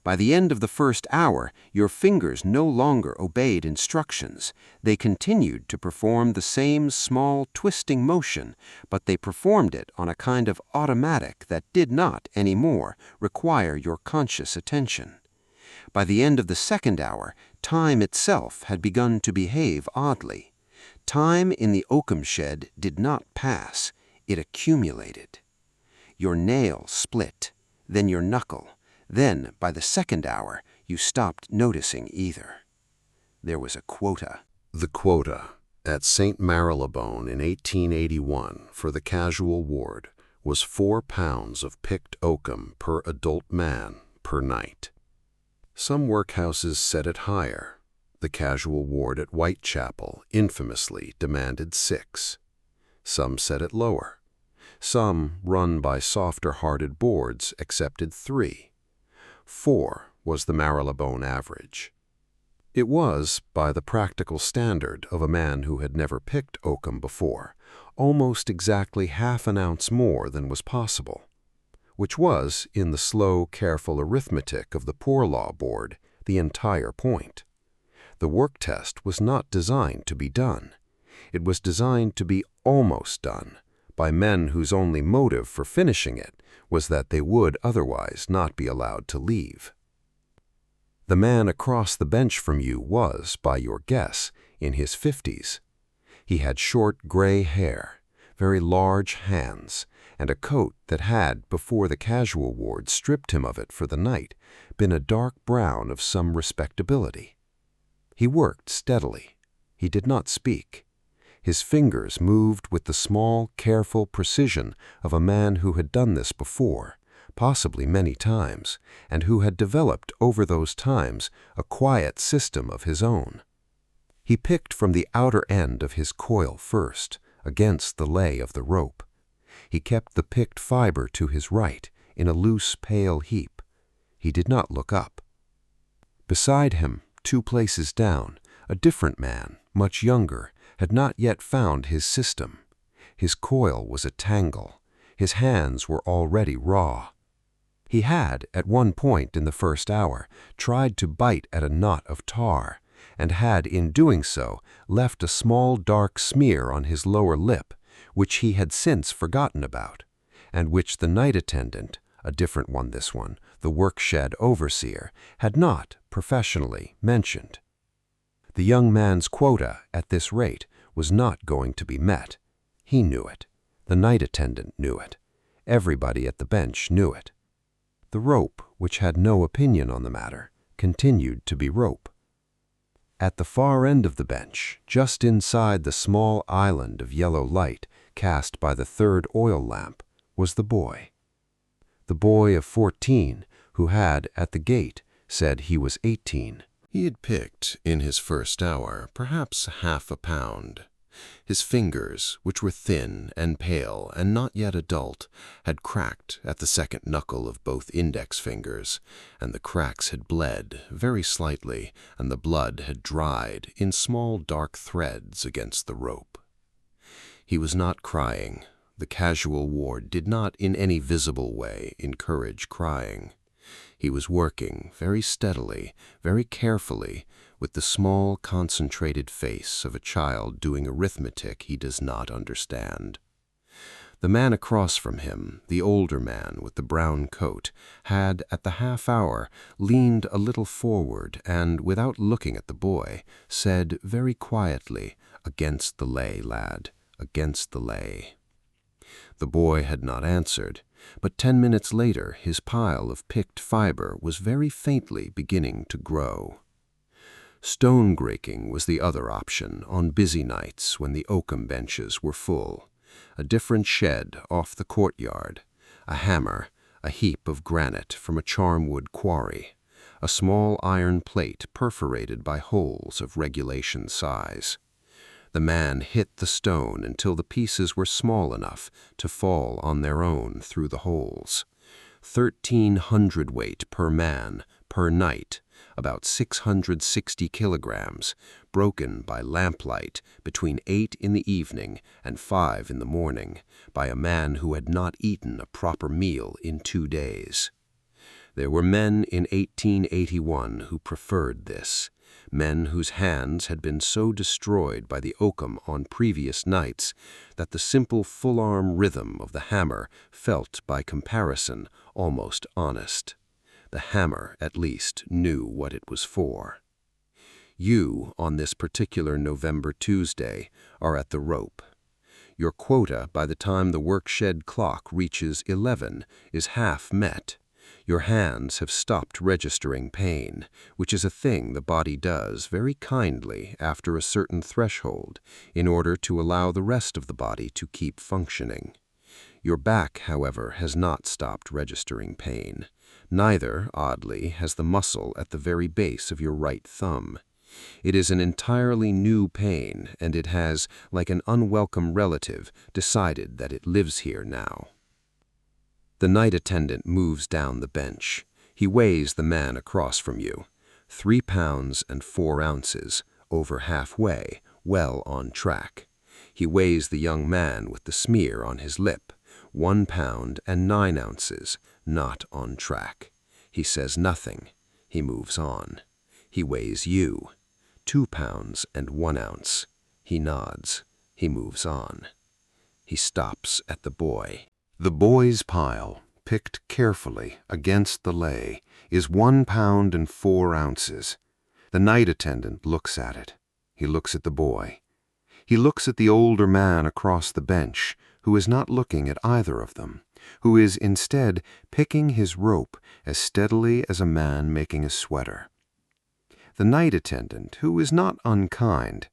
By the end of the first hour, your fingers no longer obeyed instructions. They continued to perform the same small twisting motion, but they performed it on a kind of automatic that did not, anymore, require your conscious attention. By the end of the second hour, time itself had begun to behave oddly. Time in the oakum shed did not pass, it accumulated. Your nail split, then your knuckle. Then, by the second hour, you stopped noticing either. There was a quota. The quota at St. Marylebone in 1881 for the casual ward was 4 pounds of picked oakum per adult man per night. Some workhouses set it higher. The casual ward at Whitechapel infamously demanded 6. Some set it lower. Some, run by softer-hearted boards, accepted 3. 4 was the Marylebone average. It was, by the practical standard of a man who had never picked oakum before, almost exactly half an ounce more than was possible, which was, in the slow, careful arithmetic of the Poor Law Board, the entire point. The work test was not designed to be done. It was designed to be almost done, by men whose only motive for finishing it was that they would otherwise not be allowed to leave. The man across the bench from you was, by your guess, in his 50s. He had short gray hair, very large hands, and a coat that had, before the casual ward stripped him of it for the night, been a dark brown of some respectability. He worked steadily. He did not speak. His fingers moved with the small, careful precision of a man who had done this before, possibly many times, and who had developed over those times a quiet system of his own. He picked from the outer end of his coil first, against the lay of the rope. He kept the picked fiber to his right, in a loose, pale heap. He did not look up. Beside him, 2 places down, a different man, much younger, had not yet found his system. His coil was a tangle. His hands were already raw. He had, at one point in the first hour, tried to bite at a knot of tar, and had, in doing so, left a small dark smear on his lower lip, which he had since forgotten about, and which the night attendant, a different one this one, the work-shed overseer, had not, professionally, mentioned. The young man's quota, at this rate, was not going to be met. He knew it. The night attendant knew it. Everybody at the bench knew it. The rope, which had no opinion on the matter, continued to be rope. At the far end of the bench, just inside the small island of yellow light cast by the third oil lamp, was the boy. The boy of 14, who had, at the gate, said he was 18. He had picked, in his first hour, perhaps half a pound. His fingers, which were thin and pale and not yet adult, had cracked at the second knuckle of both index fingers, and the cracks had bled very slightly, and the blood had dried in small dark threads against the rope. He was not crying. The casual ward did not in any visible way encourage crying. He was working very steadily, very carefully, with the small, concentrated face of a child doing arithmetic he does not understand. The man across from him, the older man with the brown coat, had, at the half hour, leaned a little forward and, without looking at the boy, said very quietly, "Against the lay, lad, against the lay." The boy had not answered, but 10 minutes later his pile of picked fiber was very faintly beginning to grow. Stone breaking was the other option on busy nights when the oakum benches were full. A different shed off the courtyard, a hammer, a heap of granite from a charmwood quarry, a small iron plate perforated by holes of regulation size. The man hit the stone until the pieces were small enough to fall on their own through the holes. 13 hundredweight per man per night, about 660 kilograms, broken by lamplight between 8 in the evening and 5 in the morning, by a man who had not eaten a proper meal in 2 days. There were men in 1881 who preferred this, men whose hands had been so destroyed by the oakum on previous nights that the simple full-arm rhythm of the hammer felt by comparison almost honest. The hammer, at least, knew what it was for. You, on this particular November Tuesday, are at the rope. Your quota by the time the workshed clock reaches 11 is half met. Your hands have stopped registering pain, which is a thing the body does very kindly after a certain threshold in order to allow the rest of the body to keep functioning. Your back, however, has not stopped registering pain. Neither, oddly, has the muscle at the very base of your right thumb. It is an entirely new pain, and it has, like an unwelcome relative, decided that it lives here now. The night attendant moves down the bench. He weighs the man across from you. 3 pounds and 4 ounces, over halfway, well on track. He weighs the young man with the smear on his lip. 1 pound and 9 ounces, not on track. He says nothing. He moves on. He weighs you. 2 pounds and 1 ounce. He nods. He moves on. He stops at the boy. The boy's pile, picked carefully against the lay, is 1 pound and 4 ounces. The night attendant looks at it. He looks at the boy. He looks at the older man across the bench, who is not looking at either of them, who is instead picking his rope as steadily as a man making a sweater. The night attendant, who is not unkind,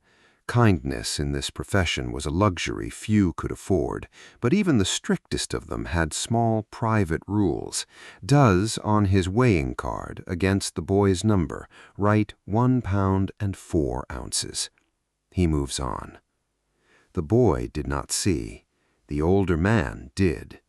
kindness in this profession was a luxury few could afford, but even the strictest of them had small private rules, does on his weighing card against the boy's number write 1 pound and 4 ounces. He moves on. The boy did not see. The older man did.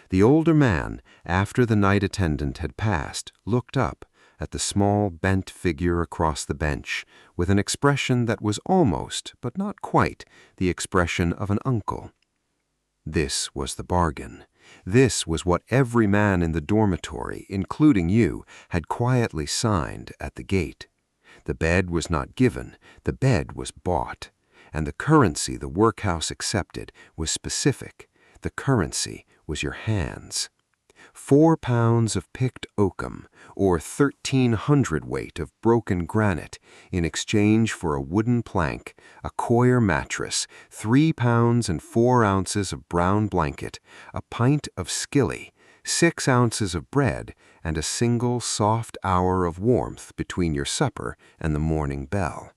The older man, after the night attendant had passed, looked up at the small bent figure across the bench with an expression that was almost, but not quite, the expression of an uncle. This was the bargain. This was what every man in the dormitory, including you, had quietly signed at the gate. The bed was not given, the bed was bought, and the currency the workhouse accepted was specific. The currency was your hands. 4 pounds of picked oakum, or 13 hundredweight of broken granite, in exchange for a wooden plank, a coir mattress, 3 pounds and 4 ounces of brown blanket, a pint of skilly, 6 ounces of bread, and a single soft hour of warmth between your supper and the morning bell.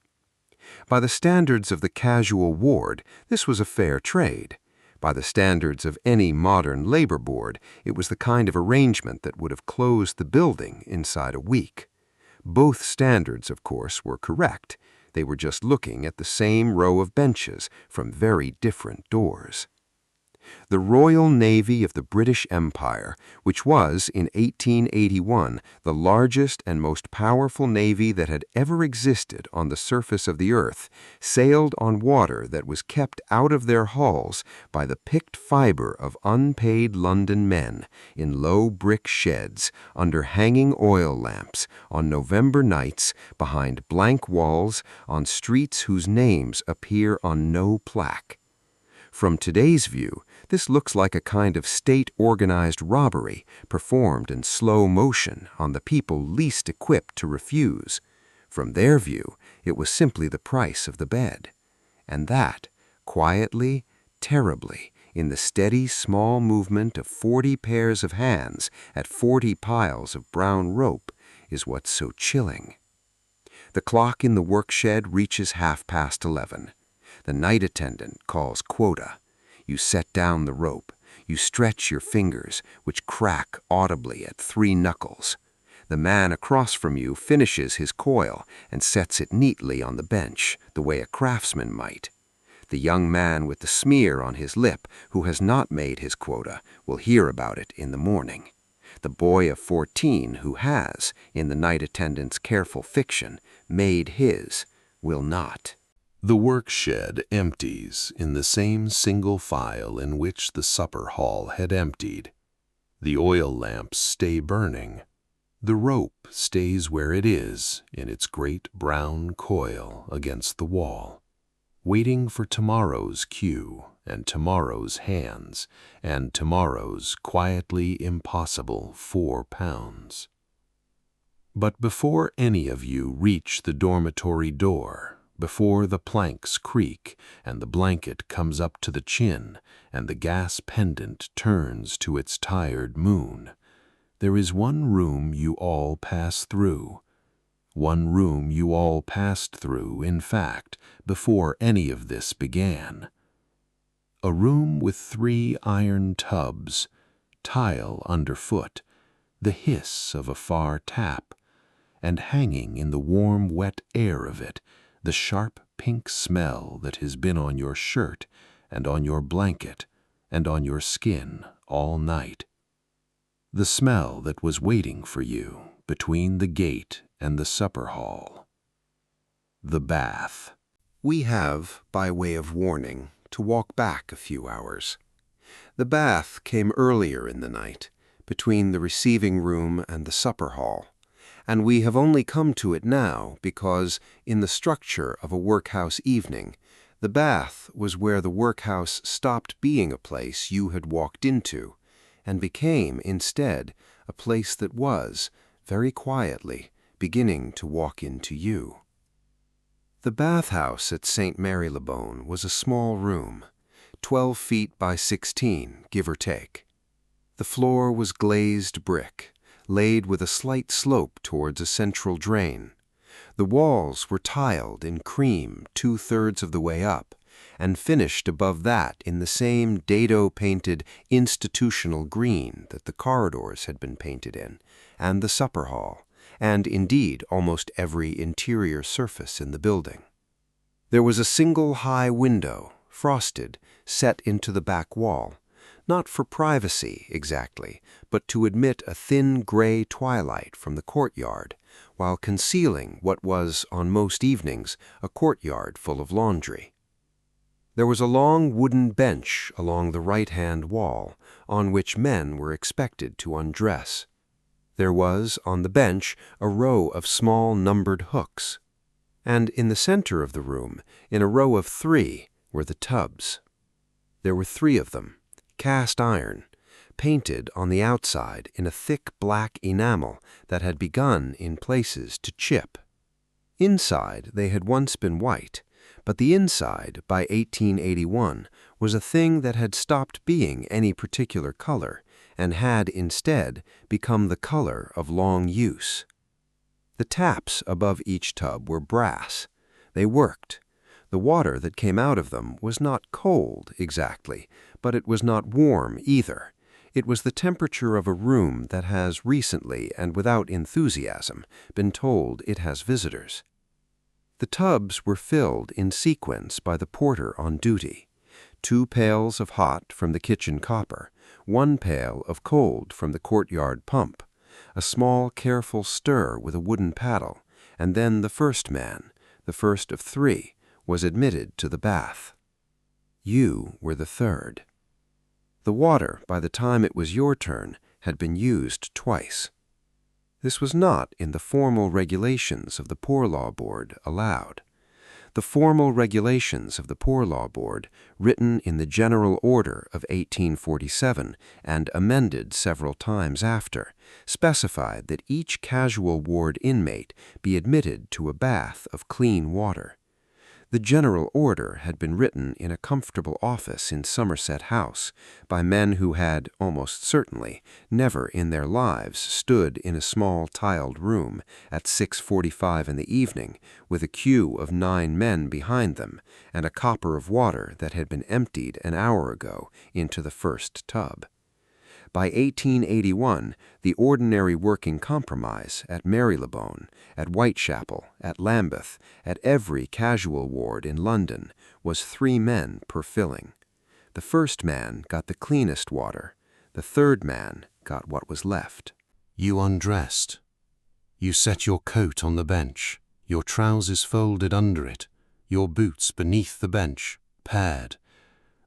By the standards of the casual ward, this was a fair trade. By the standards of any modern labor board, it was the kind of arrangement that would have closed the building inside a week. Both standards, of course, were correct. They were just looking at the same row of benches from very different doors. The Royal Navy of the British Empire, which was, in 1881, the largest and most powerful navy that had ever existed on the surface of the earth, sailed on water that was kept out of their hulls by the picked fiber of unpaid London men in low brick sheds under hanging oil lamps on November nights behind blank walls on streets whose names appear on no plaque. From today's view, This looks like a kind of state-organized robbery performed in slow motion on the people least equipped to refuse. From their view, it was simply the price of the bed. And that, quietly, terribly, in the steady small movement of 40 pairs of hands at 40 piles of brown rope, is what's so chilling. The clock in the workshed reaches 11:30. The night attendant calls quota. You set down the rope. You stretch your fingers, which crack audibly at 3 knuckles. The man across from you finishes his coil and sets it neatly on the bench, the way a craftsman might. The young man with the smear on his lip, who has not made his quota, will hear about it in the morning. The boy of 14 who has, in the night attendant's careful fiction, made his, will not. The workshed empties in the same single file in which the supper hall had emptied. The oil lamps stay burning. The rope stays where it is in its great brown coil against the wall, waiting for tomorrow's cue and tomorrow's hands and tomorrow's quietly impossible 4 pounds. But before any of you reach the dormitory door, before the planks creak and the blanket comes up to the chin and the gas pendant turns to its tired moon, there is one room you all pass through. One room you all passed through, in fact, before any of this began. A room with 3 iron tubs, tile underfoot, the hiss of a far tap, and hanging in the warm, wet air of it, the sharp pink smell that has been on your shirt and on your blanket and on your skin all night. The smell that was waiting for you between the gate and the supper hall. The bath. We have, by way of warning, to walk back a few hours. The bath came earlier in the night, between the receiving room and the supper hall, and we have only come to it now because, in the structure of a workhouse evening, the bath was where the workhouse stopped being a place you had walked into, and became, instead, a place that was, very quietly, beginning to walk into you. The bathhouse at St. Mary-le-Bone was a small room, 12 feet by 16, give or take. The floor was glazed brick, laid with a slight slope towards a central drain. The walls were tiled in cream 2/3 of the way up, and finished above that in the same dado-painted institutional green that the corridors had been painted in, and the supper hall, and indeed almost every interior surface in the building. There was a single high window, frosted, set into the back wall, not for privacy exactly, but to admit a thin gray twilight from the courtyard, while concealing what was, on most evenings, a courtyard full of laundry. There was a long wooden bench along the right-hand wall, on which men were expected to undress. There was, on the bench, a row of small numbered hooks. And in the center of the room, in a row of 3, were the tubs. There were 3 of them, cast iron, painted on the outside in a thick black enamel that had begun in places to chip. Inside they had once been white, but the inside, by 1881, was a thing that had stopped being any particular color and had, instead, become the color of long use. The taps above each tub were brass. They worked. The water that came out of them was not cold, exactly, but it was not warm either. It was the temperature of a room that has recently, and without enthusiasm, been told it has visitors. The tubs were filled in sequence by the porter on duty. 2 pails of hot from the kitchen copper, 1 pail of cold from the courtyard pump, a small careful stir with a wooden paddle, and then the first man, the first of 3, was admitted to the bath. You were the third. The water, by the time it was your turn, had been used twice. This was not in the formal regulations of the Poor Law Board allowed. The formal regulations of the Poor Law Board, written in the General Order of 1847 and amended several times after, specified that each casual ward inmate be admitted to a bath of clean water. The General Order had been written in a comfortable office in Somerset House by men who had, almost certainly, never in their lives stood in a small tiled room at 6:45 in the evening with a queue of 9 men behind them and a copper of water that had been emptied an hour ago into the first tub. By 1881, the ordinary working compromise at Marylebone, at Whitechapel, at Lambeth, at every casual ward in London, was 3 men per filling. The first man got the cleanest water. The third man got what was left. You undressed. You set your coat on the bench, your trousers folded under it, your boots beneath the bench, paired.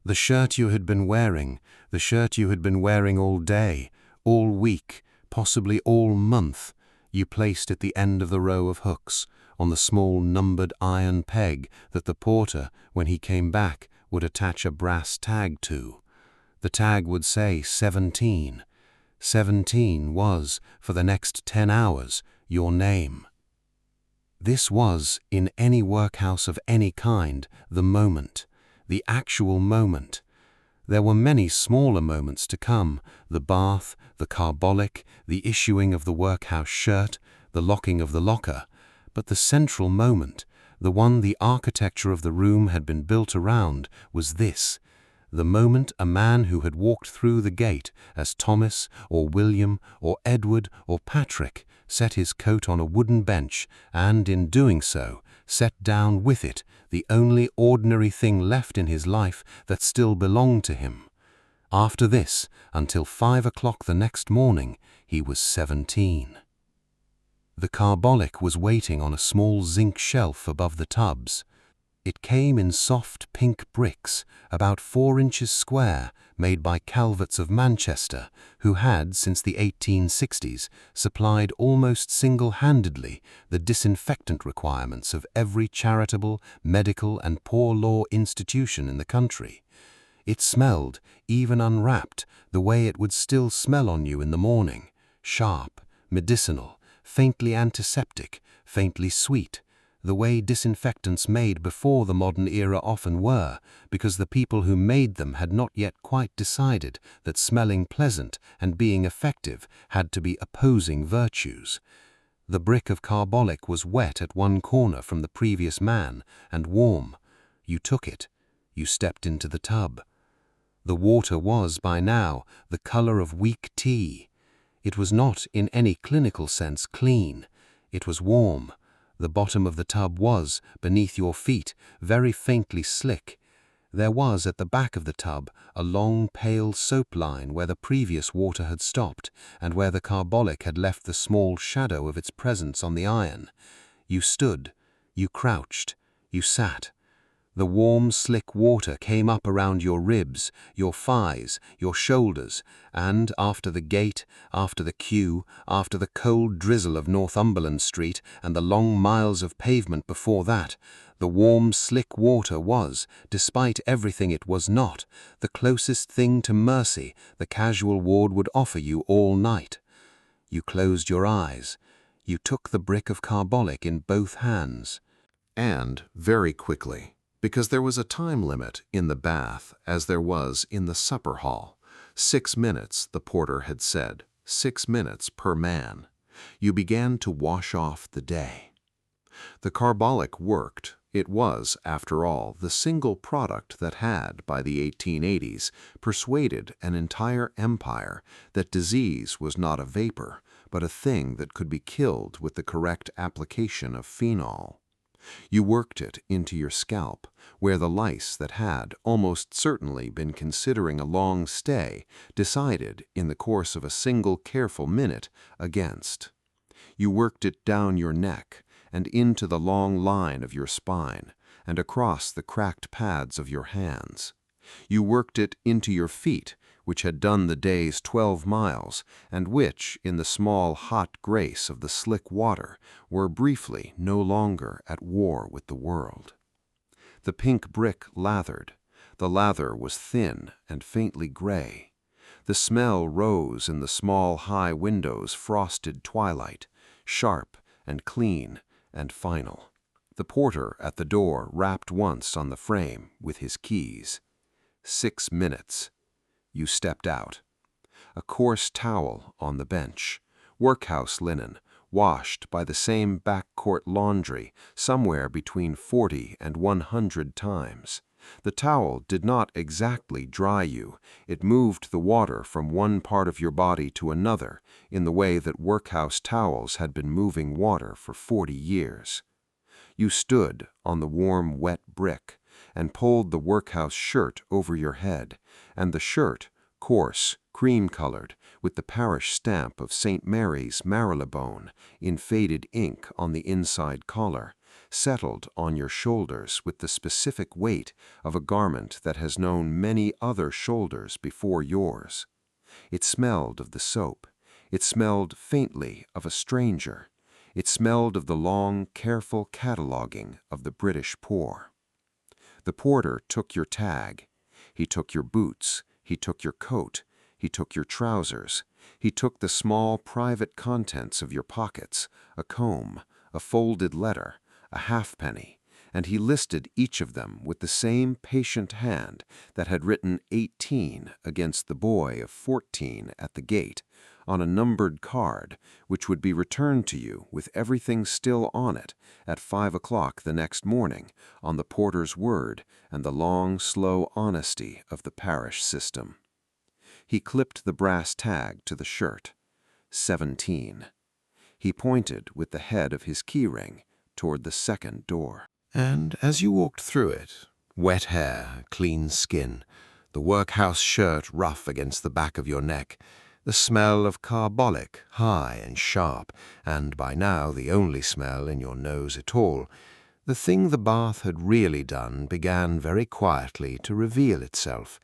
The shirt you had been wearing, the shirt you had been wearing all day, all week, possibly all month, you placed at the end of the row of hooks, on the small numbered iron peg that the porter, when he came back, would attach a brass tag to. The tag would say 17. 17 was, for the next 10 hours, your name. This was, in any workhouse of any kind, the moment. The actual moment. There were many smaller moments to come, the bath, the carbolic, the issuing of the workhouse shirt, the locking of the locker, but the central moment, the one the architecture of the room had been built around, was this, the moment a man who had walked through the gate as Thomas or William or Edward or Patrick set his coat on a wooden bench and, in doing so, set down with it the only ordinary thing left in his life that still belonged to him. After this, until 5 o'clock the next morning, he was 17. The carbolic was waiting on a small zinc shelf above the tubs. It came in soft pink bricks, about 4 inches square, made by Calverts of Manchester, who had, since the 1860s, supplied almost single-handedly the disinfectant requirements of every charitable, medical and poor law institution in the country. It smelled, even unwrapped, the way it would still smell on you in the morning, sharp, medicinal, faintly antiseptic, faintly sweet, the way disinfectants made before the modern era often were, because the people who made them had not yet quite decided that smelling pleasant and being effective had to be opposing virtues. The brick of carbolic was wet at one corner from the previous man and warm. You took it. You stepped into the tub. The water was, by now, the color of weak tea. It was not, in any clinical sense, clean. It was warm. The bottom of the tub was, beneath your feet, very faintly slick. There was, at the back of the tub, a long, pale soap line where the previous water had stopped, and where the carbolic had left the small shadow of its presence on the iron. You stood. You crouched. You sat. The warm, slick water came up around your ribs, your thighs, your shoulders, and, after the gate, after the queue, after the cold drizzle of Northumberland Street and the long miles of pavement before that, the warm, slick water was, despite everything it was not, the closest thing to mercy the casual ward would offer you all night. You closed your eyes. You took the brick of carbolic in both hands. And, very quickly, because there was a time limit in the bath as there was in the supper hall. 6 minutes, the porter had said, 6 minutes per man. You began to wash off the day. The carbolic worked. It was, after all, the single product that had, by the 1880s, persuaded an entire empire that disease was not a vapor, but a thing that could be killed with the correct application of phenol. You worked it into your scalp, where the lice that had almost certainly been considering a long stay decided, in the course of a single careful minute, against. You worked it down your neck and into the long line of your spine and across the cracked pads of your hands. You worked it into your feet, which had done the day's 12 miles, and which, in the small hot grace of the slick water, were briefly no longer at war with the world. The pink brick lathered. The lather was thin and faintly gray. The smell rose in the small high windows' frosted twilight, sharp and clean and final. The porter at the door rapped once on the frame with his keys. 6 minutes. You stepped out. A coarse towel on the bench, workhouse linen, washed by the same backcourt laundry somewhere between 40 and 100 times. The towel did not exactly dry you. It moved the water from one part of your body to another in the way that workhouse towels had been moving water for 40 years. You stood on the warm, wet brick and pulled the workhouse shirt over your head, and the shirt, coarse, cream-colored, with the parish stamp of St. Mary's, Marylebone, in faded ink on the inside collar, settled on your shoulders with the specific weight of a garment that has known many other shoulders before yours. It smelled of the soap. It smelled faintly of a stranger. It smelled of the long, careful cataloging of the British poor. The porter took your tag. He took your boots. He took your coat. He took your trousers. He took the small private contents of your pockets, a comb, a folded letter, a halfpenny, and he listed each of them with the same patient hand that had written 18 against the boy of 14 at the gate on a numbered card which would be returned to you with everything still on it at 5 o'clock the next morning on the porter's word and the long, slow honesty of the parish system. He clipped the brass tag to the shirt. 17. He pointed with the head of his keyring toward the second door. And as you walked through it, wet hair, clean skin, the workhouse shirt rough against the back of your neck, the smell of carbolic high and sharp, and by now the only smell in your nose at all, the thing the bath had really done began very quietly to reveal itself.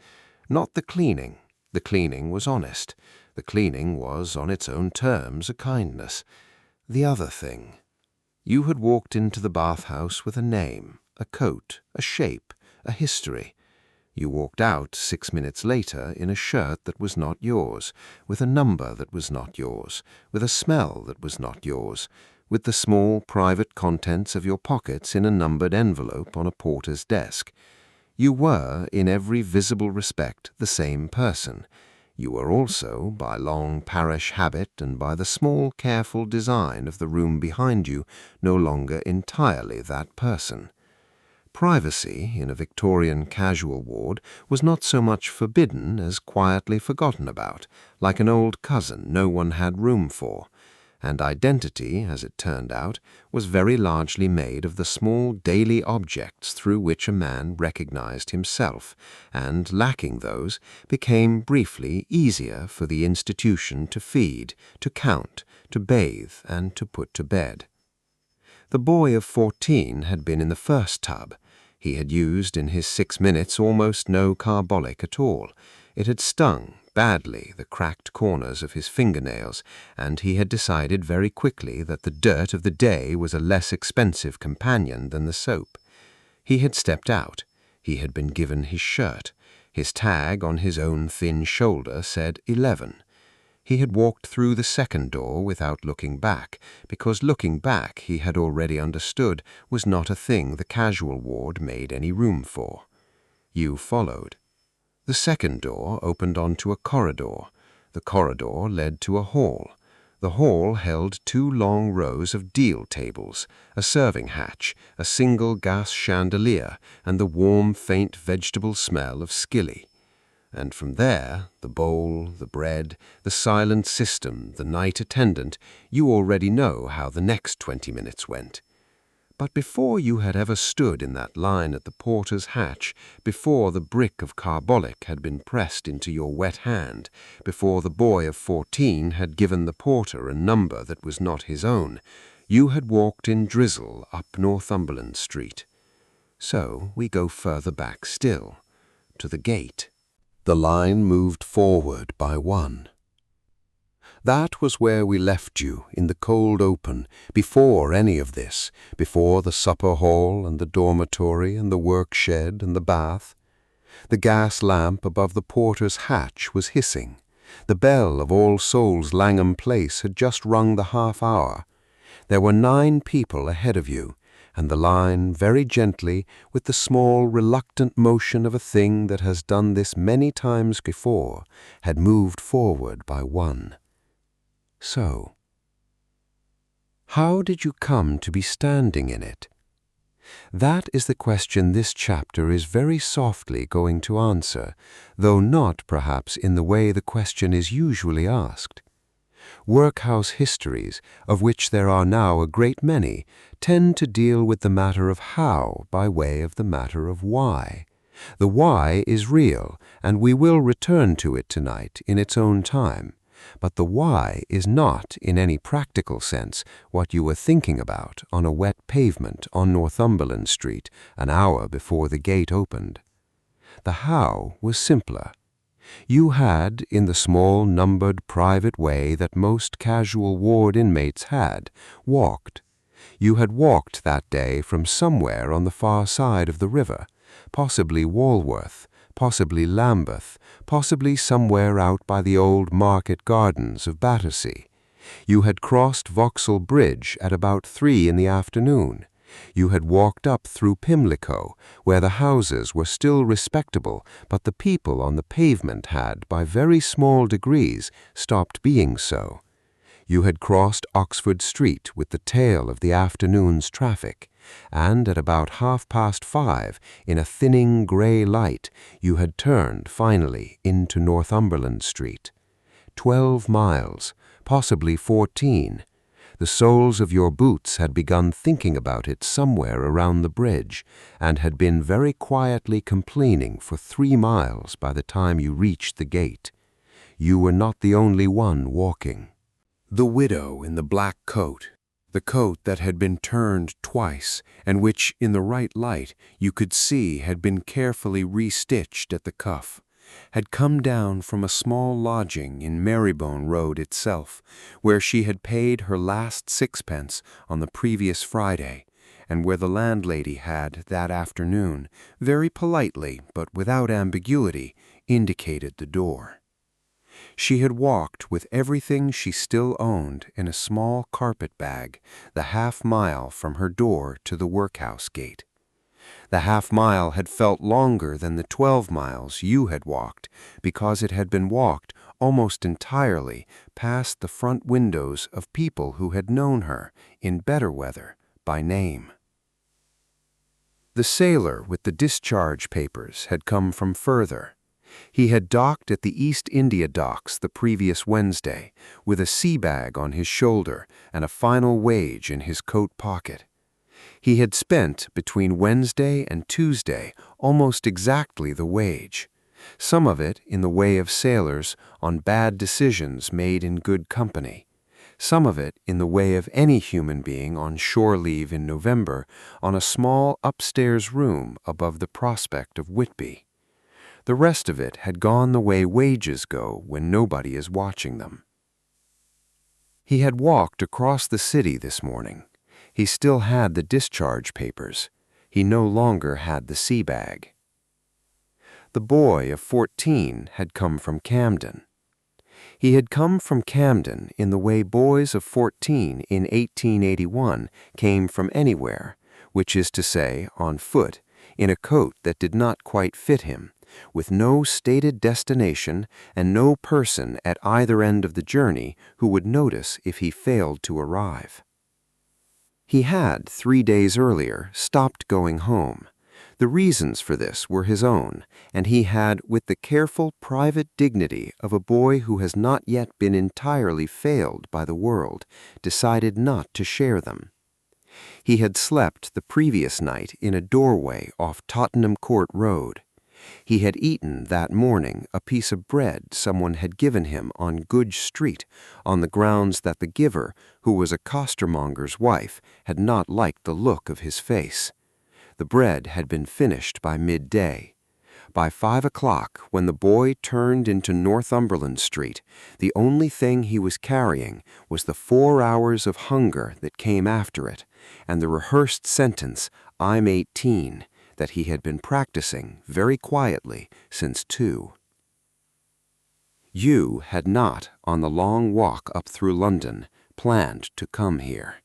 Not the cleaning. The cleaning was honest. The cleaning was, on its own terms, a kindness. The other thing. You had walked into the bathhouse with a name, a coat, a shape, a history. You walked out 6 minutes later in a shirt that was not yours, with a number that was not yours, with a smell that was not yours, with the small private contents of your pockets in a numbered envelope on a porter's desk. You were, in every visible respect, the same person. You were also, by long parish habit and by the small careful design of the room behind you, no longer entirely that person. Privacy in a Victorian casual ward was not so much forbidden as quietly forgotten about, like an old cousin no one had room for. And identity, as it turned out, was very largely made of the small daily objects through which a man recognized himself, and, lacking those, became briefly easier for the institution to feed, to count, to bathe, and to put to bed. The boy of 14 had been in the first tub. He had used in his 6 minutes almost no carbolic at all. It had stung badly the cracked corners of his fingernails, and he had decided very quickly that the dirt of the day was a less expensive companion than the soap. He had stepped out. He had been given his shirt. His tag on his own thin shoulder said 11. He had walked through the second door without looking back, because looking back, he had already understood, was not a thing the casual ward made any room for. You followed. The second door opened onto a corridor. The corridor led to a hall. The hall held 2 long rows of deal tables, a serving hatch, a single gas chandelier, and the warm, faint vegetable smell of skilly. And from there, the bowl, the bread, the silent system, the night attendant, you already know how the next 20 minutes went. But before you had ever stood in that line at the porter's hatch, before the brick of carbolic had been pressed into your wet hand, before the boy of 14 had given the porter a number that was not his own, you had walked in drizzle up Northumberland Street. So we go further back still, to the gate. The line moved forward by 1. That was where we left you, in the cold open, before any of this, before the supper hall and the dormitory and the work shed and the bath. The gas lamp above the porter's hatch was hissing. The bell of All Souls Langham Place had just rung the half-hour. There were 9 people ahead of you, and the line, very gently, with the small, reluctant motion of a thing that has done this many times before, had moved forward by 1. So, how did you come to be standing in it? That is the question this chapter is very softly going to answer, though not, perhaps, in the way the question is usually asked. Workhouse histories, of which there are now a great many, tend to deal with the matter of how by way of the matter of why. The why is real, and we will return to it tonight in its own time. But the why is not, in any practical sense, what you were thinking about on a wet pavement on Northumberland Street an hour before the gate opened. The how was simpler. You had, in the small, numbered, private way that most casual ward inmates had, walked. You had walked that day from somewhere on the far side of the river, possibly Walworth, possibly Lambeth, possibly somewhere out by the old market gardens of Battersea. You had crossed Vauxhall Bridge at about 3 in the afternoon. You had walked up through Pimlico, where the houses were still respectable, but the people on the pavement had, by very small degrees, stopped being so. You had crossed Oxford Street with the tail of the afternoon's traffic, and at about 5:30, in a thinning grey light, you had turned, finally, into Northumberland Street. 12 miles, possibly 14. The soles of your boots had begun thinking about it somewhere around the bridge, and had been very quietly complaining for 3 miles by the time you reached the gate. You were not the only one walking. The widow in the black coat, the coat that had been turned twice, and which, in the right light, you could see had been carefully restitched at the cuff, had come down from a small lodging in Marybone Road itself, where she had paid her last 6pence on the previous Friday, and where the landlady had, that afternoon, very politely, but without ambiguity, indicated the door. She had walked with everything she still owned in a small carpet bag the half-mile from her door to the workhouse gate. The half-mile had felt longer than the 12 miles you had walked, because it had been walked almost entirely past the front windows of people who had known her, in better weather, by name. The sailor with the discharge papers had come from further. He had docked at the East India Docks the previous Wednesday, with a sea bag on his shoulder and a final wage in his coat pocket. He had spent, between Wednesday and Tuesday, almost exactly the wage, some of it, in the way of sailors, on bad decisions made in good company, some of it, in the way of any human being on shore leave in November, on a small upstairs room above the prospect of Whitby. The rest of it had gone the way wages go when nobody is watching them. He had walked across the city this morning. He still had the discharge papers. He no longer had the sea bag. The boy of 14 had come from Camden. He had come from Camden in the way boys of 14 in 1881 came from anywhere, which is to say, on foot, in a coat that did not quite fit him, with no stated destination and no person at either end of the journey who would notice if he failed to arrive. He had, 3 days earlier, stopped going home. The reasons for this were his own, and he had, with the careful private dignity of a boy who has not yet been entirely failed by the world, decided not to share them. He had slept the previous night in a doorway off Tottenham Court Road. He had eaten that morning a piece of bread someone had given him on Goodge Street, on the grounds that the giver, who was a costermonger's wife, had not liked the look of his face. The bread had been finished by midday. By 5 o'clock, when the boy turned into Northumberland Street, the only thing he was carrying was the 4 hours of hunger that came after it, and the rehearsed sentence, "I'm 18," that he had been practicing very quietly since 2. You had not, on the long walk up through London, planned to come here.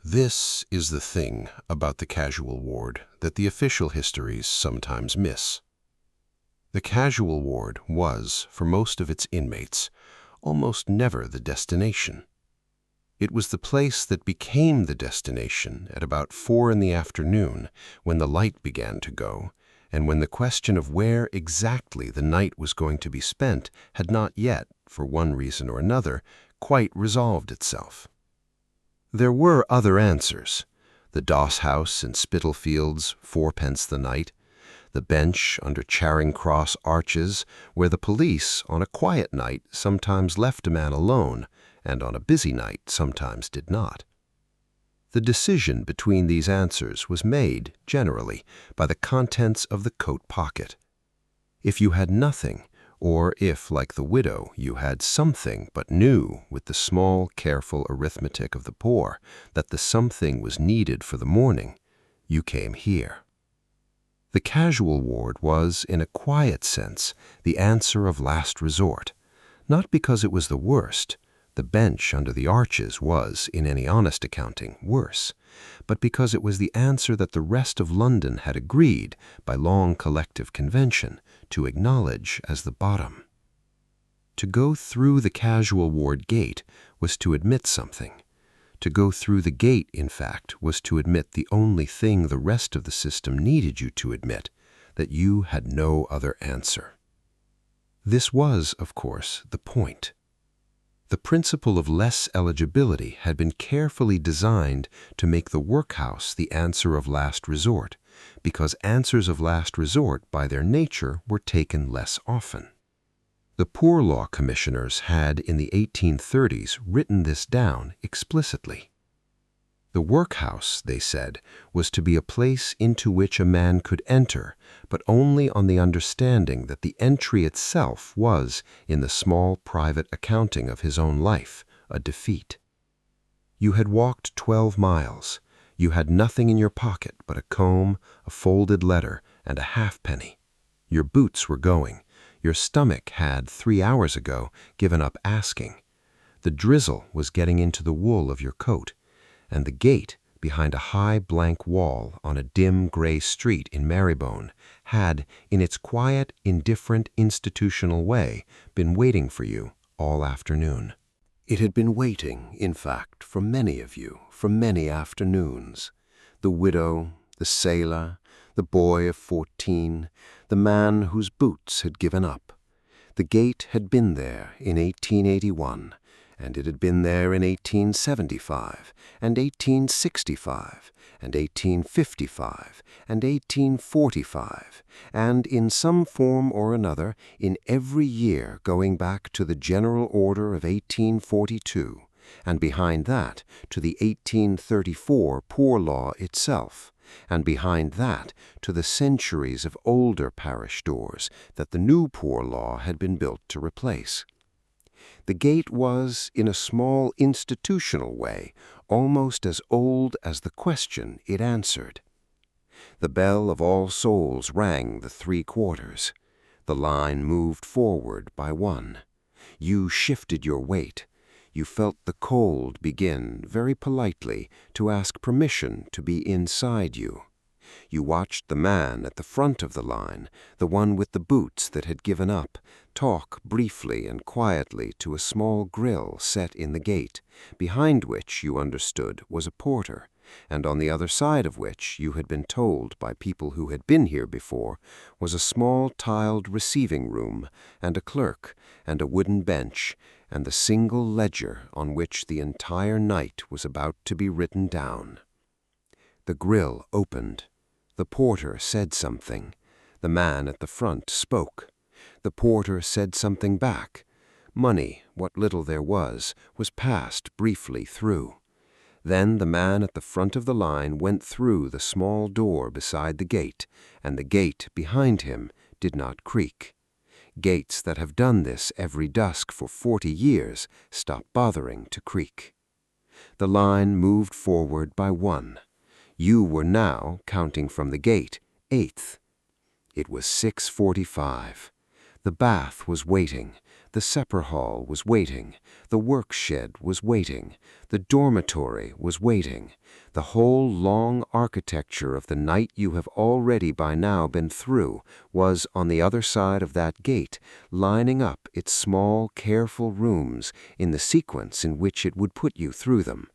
This is the thing about the casual ward that the official histories sometimes miss. The casual ward was, for most of its inmates, almost never the destination. It was the place that became the destination at about 4 in the afternoon, when the light began to go, and when the question of where exactly the night was going to be spent had not yet, for one reason or another, quite resolved itself. There were other answers: the doss house in Spitalfields, 4d. the night; the bench under Charing Cross arches, where the police, on a quiet night, sometimes left a man alone, and on a busy night sometimes did not. The decision between these answers was made, generally, by the contents of the coat pocket. If you had nothing, or if, like the widow, you had something but knew, with the small, careful arithmetic of the poor, that the something was needed for the morning, you came here. The casual ward was, in a quiet sense, the answer of last resort, not because it was the worst — the bench under the arches was, in any honest accounting, worse — but because it was the answer that the rest of London had agreed, by long collective convention, to acknowledge as the bottom. To go through the casual ward gate was to admit something. To go through the gate, in fact, was to admit the only thing the rest of the system needed you to admit, that you had no other answer. This was, of course, the point. The principle of less eligibility had been carefully designed to make the workhouse the answer of last resort, because answers of last resort by their nature were taken less often. The Poor Law Commissioners had, in the 1830s, written this down explicitly. The workhouse, they said, was to be a place into which a man could enter, but only on the understanding that the entry itself was, in the small private accounting of his own life, a defeat. You had walked 12 miles. You had nothing in your pocket but a comb, a folded letter, and a halfpenny. Your boots were going. Your stomach had, 3 hours ago, given up asking. The drizzle was getting into the wool of your coat, and the gate, behind a high blank wall on a dim gray street in Marylebone, had, in its quiet, indifferent, institutional way, been waiting for you all afternoon. It had been waiting, in fact, for many of you, for many afternoons. The widow, the sailor, the boy of 14, the man whose boots had given up. The gate had been there in 1881, and it had been there in 1875, and 1865, and 1855, and 1845, and in some form or another in every year going back to the General Order of 1842, and behind that to the 1834 Poor Law itself, and behind that to the centuries of older parish doors that the new Poor Law had been built to replace. The gate was, in a small institutional way, almost as old as the question it answered. The bell of All Souls rang the 3 quarters. The line moved forward by 1. You shifted your weight. You felt the cold begin, very politely, to ask permission to be inside you. You watched the man at the front of the line, the one with the boots that had given up, talk briefly and quietly to a small grill set in the gate, behind which, you understood, was a porter, and on the other side of which, you had been told by people who had been here before, was a small tiled receiving room, and a clerk, and a wooden bench, and the single ledger on which the entire night was about to be written down. The grill opened. The porter said something. The man at the front spoke. The porter said something back. Money, what little there was passed briefly through. Then the man at the front of the line went through the small door beside the gate, and the gate behind him did not creak. Gates that have done this every dusk for 40 years stop bothering to creak. The line moved forward by 1. You were now, counting from the gate, 8th. It was 6:45. The bath was waiting. The supper hall was waiting. The work shed was waiting. The dormitory was waiting. The whole long architecture of the night you have already by now been through was on the other side of that gate, lining up its small, careful rooms in the sequence in which it would put you through them.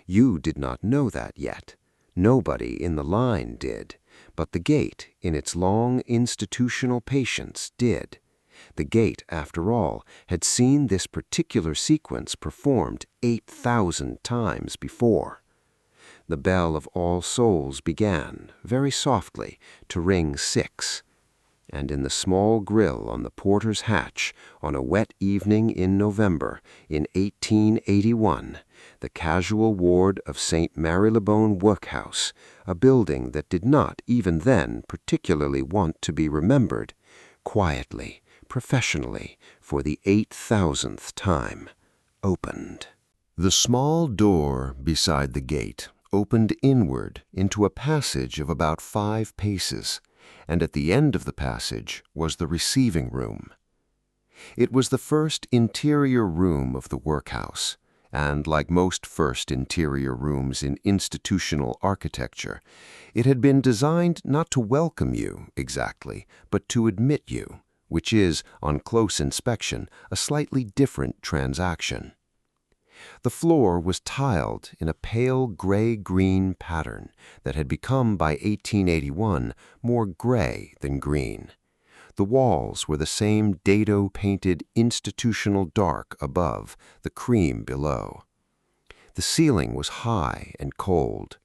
You did not know that yet. Nobody in the line did. But the gate, in its long institutional patience, did. The gate, after all, had seen this particular sequence performed 8,000 times before. The bell of All Souls began, very softly, to ring 6, and in the small grill on the porter's hatch, on a wet evening in November, in 1881, the casual ward of St. Marylebone Workhouse, a building that did not, even then, particularly want to be remembered, quietly, professionally, for the 8,000th time, opened. The small door beside the gate opened inward into a passage of about 5 paces, and at the end of the passage was the receiving room. It was the first interior room of the workhouse, and like most first interior rooms in institutional architecture, it had been designed not to welcome you exactly, but to admit you, which is, on close inspection, a slightly different transaction. The floor was tiled in a pale gray-green pattern that had become by 1881 more gray than green. The walls were the same dado-painted institutional dark above, the cream below. The ceiling was high and cold.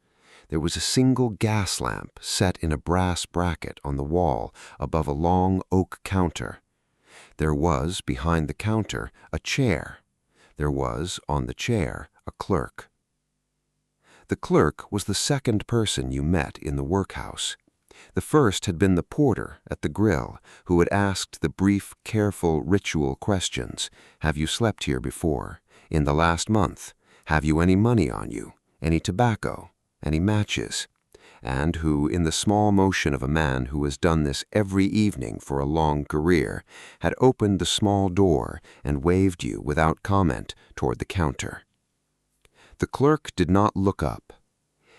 There was a single gas lamp set in a brass bracket on the wall above a long oak counter. There was, behind the counter, a chair. There was, on the chair, a clerk. The clerk was the second person you met in the workhouse. The first had been the porter at the grill, who had asked the brief, careful, ritual questions. Have you slept here before? In the last month? Have you any money on you? Any tobacco? Any matches? And who, in the small motion of a man who has done this every evening for a long career, had opened the small door and waved you without comment toward the counter. The clerk did not look up.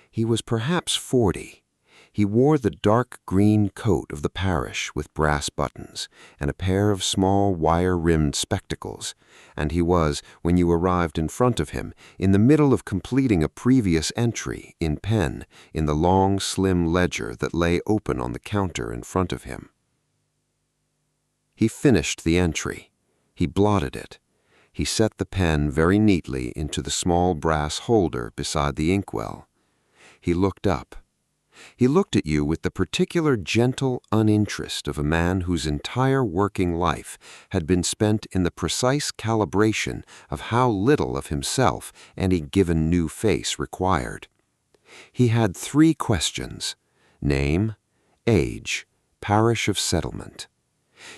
He was perhaps 40. He wore the dark green coat of the parish with brass buttons and a pair of small wire-rimmed spectacles, and he was, when you arrived in front of him, in the middle of completing a previous entry, in pen, in the long, slim ledger that lay open on the counter in front of him. He finished the entry. He blotted it. He set the pen very neatly into the small brass holder beside the inkwell. He looked up. He looked at you with the particular gentle uninterest of a man whose entire working life had been spent in the precise calibration of how little of himself any given new face required. He had 3 questions: name, age, parish of settlement.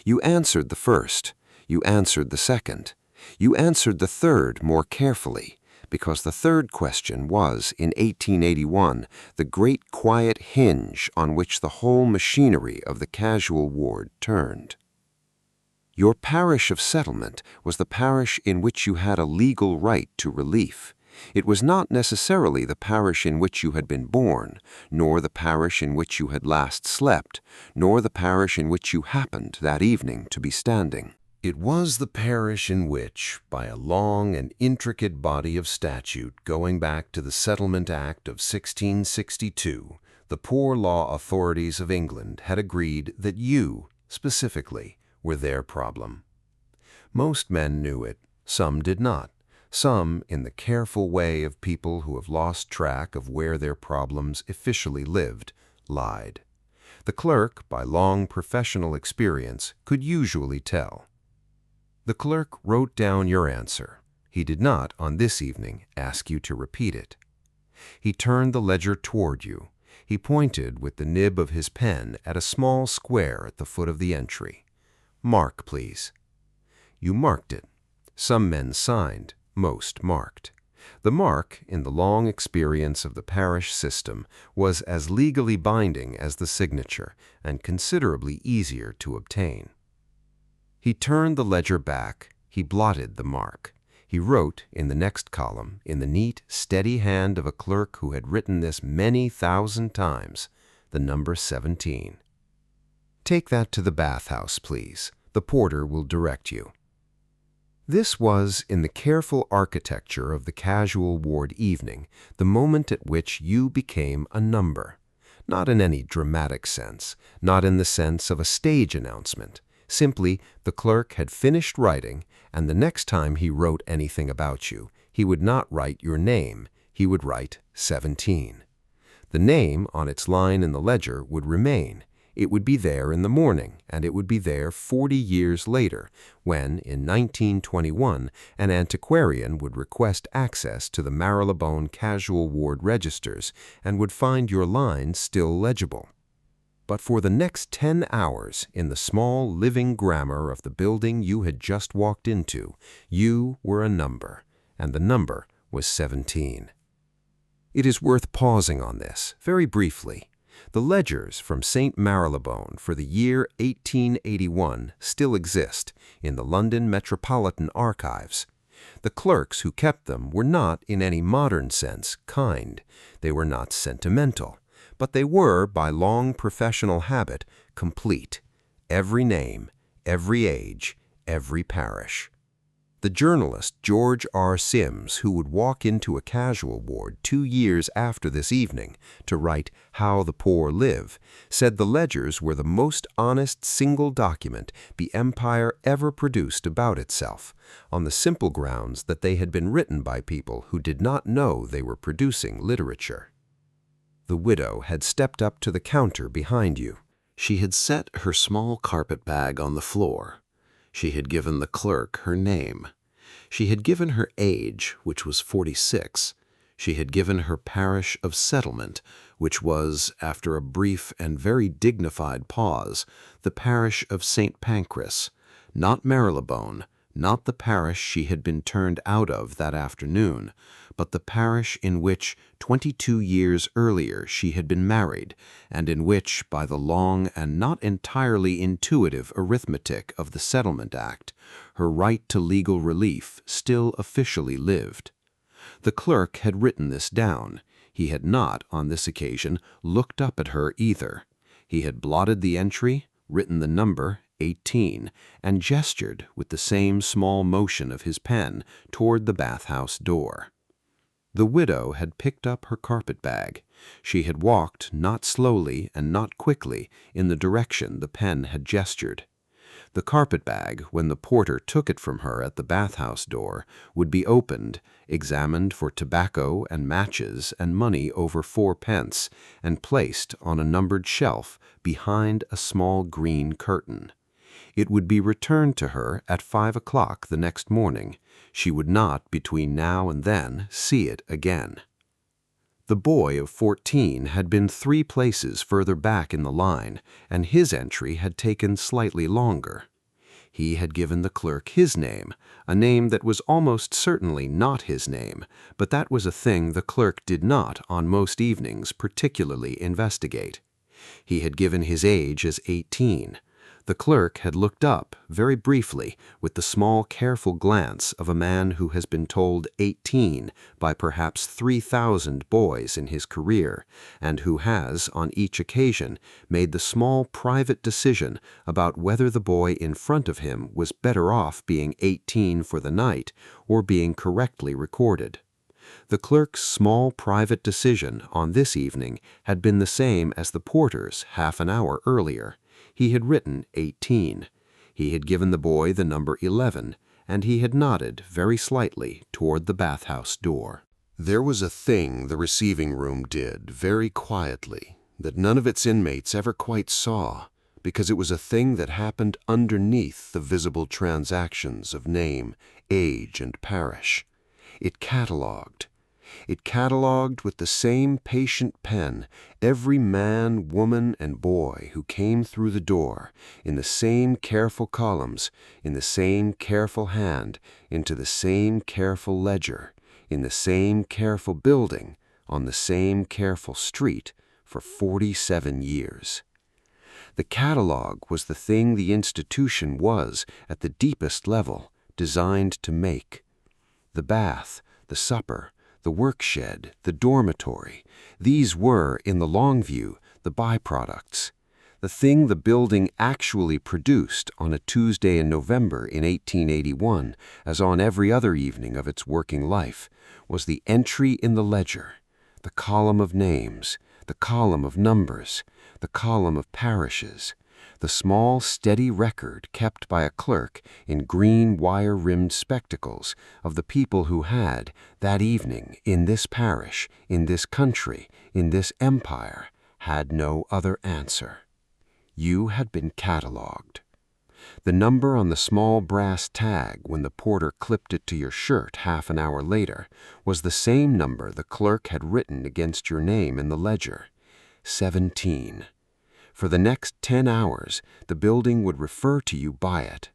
You answered the first. You answered the second. You answered the third more carefully, because the third question was, in 1881, the great quiet hinge on which the whole machinery of the casual ward turned. Your parish of settlement was the parish in which you had a legal right to relief. It was not necessarily the parish in which you had been born, nor the parish in which you had last slept, nor the parish in which you happened that evening to be standing. It was the parish in which, by a long and intricate body of statute going back to the Settlement Act of 1662, the poor law authorities of England had agreed that you, specifically, were their problem. Most men knew it, some did not. Some, in the careful way of people who have lost track of where their problems officially lived, lied. The clerk, by long professional experience, could usually tell. The clerk wrote down your answer. He did not, on this evening, ask you to repeat it. He turned the ledger toward you. He pointed with the nib of his pen at a small square at the foot of the entry. "Mark, please." You marked it. Some men signed, most marked. The mark, in the long experience of the parish system, was as legally binding as the signature, and considerably easier to obtain. He turned the ledger back. He blotted the mark. He wrote, in the next column, in the neat, steady hand of a clerk who had written this many thousand times, the number 17. "Take that to the bathhouse, please. The porter will direct you." This was, in the careful architecture of the casual ward evening, the moment at which you became a number. Not in any dramatic sense, not in the sense of a stage announcement. Simply, the clerk had finished writing, and the next time he wrote anything about you, he would not write your name, he would write 17. The name on its line in the ledger would remain. It would be there in the morning, and it would be there 40 years later, when, in 1921, an antiquarian would request access to the Marylebone Casual Ward registers and would find your line still legible. But for the next 10 hours, in the small living grammar of the building you had just walked into, you were a number, and the number was 17. It is worth pausing on this, very briefly. The ledgers from St. Marylebone for the year 1881 still exist in the London Metropolitan Archives. The clerks who kept them were not, in any modern sense, kind. They were not sentimental. But they were, by long professional habit, complete. Every name, every age, every parish. The journalist George R. Sims, who would walk into a casual ward 2 years after this evening to write How the Poor Live, said the ledgers were the most honest single document the Empire ever produced about itself, on the simple grounds that they had been written by people who did not know they were producing literature. The widow had stepped up to the counter behind you. She had set her small carpet bag on the floor. She had given the clerk her name. She had given her age, which was 46. She had given her parish of settlement, which was, after a brief and very dignified pause, the parish of St. Pancras, not Marylebone, not the parish she had been turned out of that afternoon, but the parish in which 22 years earlier she had been married, and in which, by the long and not entirely intuitive arithmetic of the Settlement Act, her right to legal relief still officially lived. The clerk had written this down. He had not, on this occasion, looked up at her either. He had blotted the entry, written the number, 18, and gestured with the same small motion of his pen toward the bathhouse door. The widow had picked up her carpet-bag. She had walked, not slowly and not quickly, in the direction the pen had gestured. The carpet-bag, when the porter took it from her at the bathhouse door, would be opened, examined for tobacco and matches and money over 4 pence, and placed on a numbered shelf behind a small green curtain. It would be returned to her at 5 o'clock the next morning. She would not, between now and then, see it again. The boy of 14 had been 3 places further back in the line, and his entry had taken slightly longer. He had given the clerk his name, a name that was almost certainly not his name, but that was a thing the clerk did not, on most evenings, particularly investigate. He had given his age as 18. The clerk had looked up, very briefly, with the small, careful glance of a man who has been told 18 by perhaps 3,000 boys in his career, and who has, on each occasion, made the small private decision about whether the boy in front of him was better off being 18 for the night or being correctly recorded. The clerk's small private decision on this evening had been the same as the porter's half an hour earlier. He had written 18. He had given the boy the number 11, and he had nodded very slightly toward the bathhouse door. There was a thing the receiving room did very quietly that none of its inmates ever quite saw, because it was a thing that happened underneath the visible transactions of name, age, and parish. It catalogued. It catalogued with the same patient pen every man, woman, and boy who came through the door, in the same careful columns, in the same careful hand, into the same careful ledger, in the same careful building, on the same careful street, for 47 years. The catalogue was the thing the institution was, at the deepest level, designed to make. The bath, the supper, the workshed, the dormitory, these were, in the long view, the byproducts. The thing the building actually produced on a Tuesday in November in 1881, as on every other evening of its working life, was the entry in the ledger, the column of names, the column of numbers, the column of parishes, the small steady record kept by a clerk in green wire-rimmed spectacles of the people who had, that evening, in this parish, in this country, in this empire, had no other answer. You had been catalogued. The number on the small brass tag when the porter clipped it to your shirt half an hour later was the same number the clerk had written against your name in the ledger, 17. For the next 10 hours, the building would refer to you by it.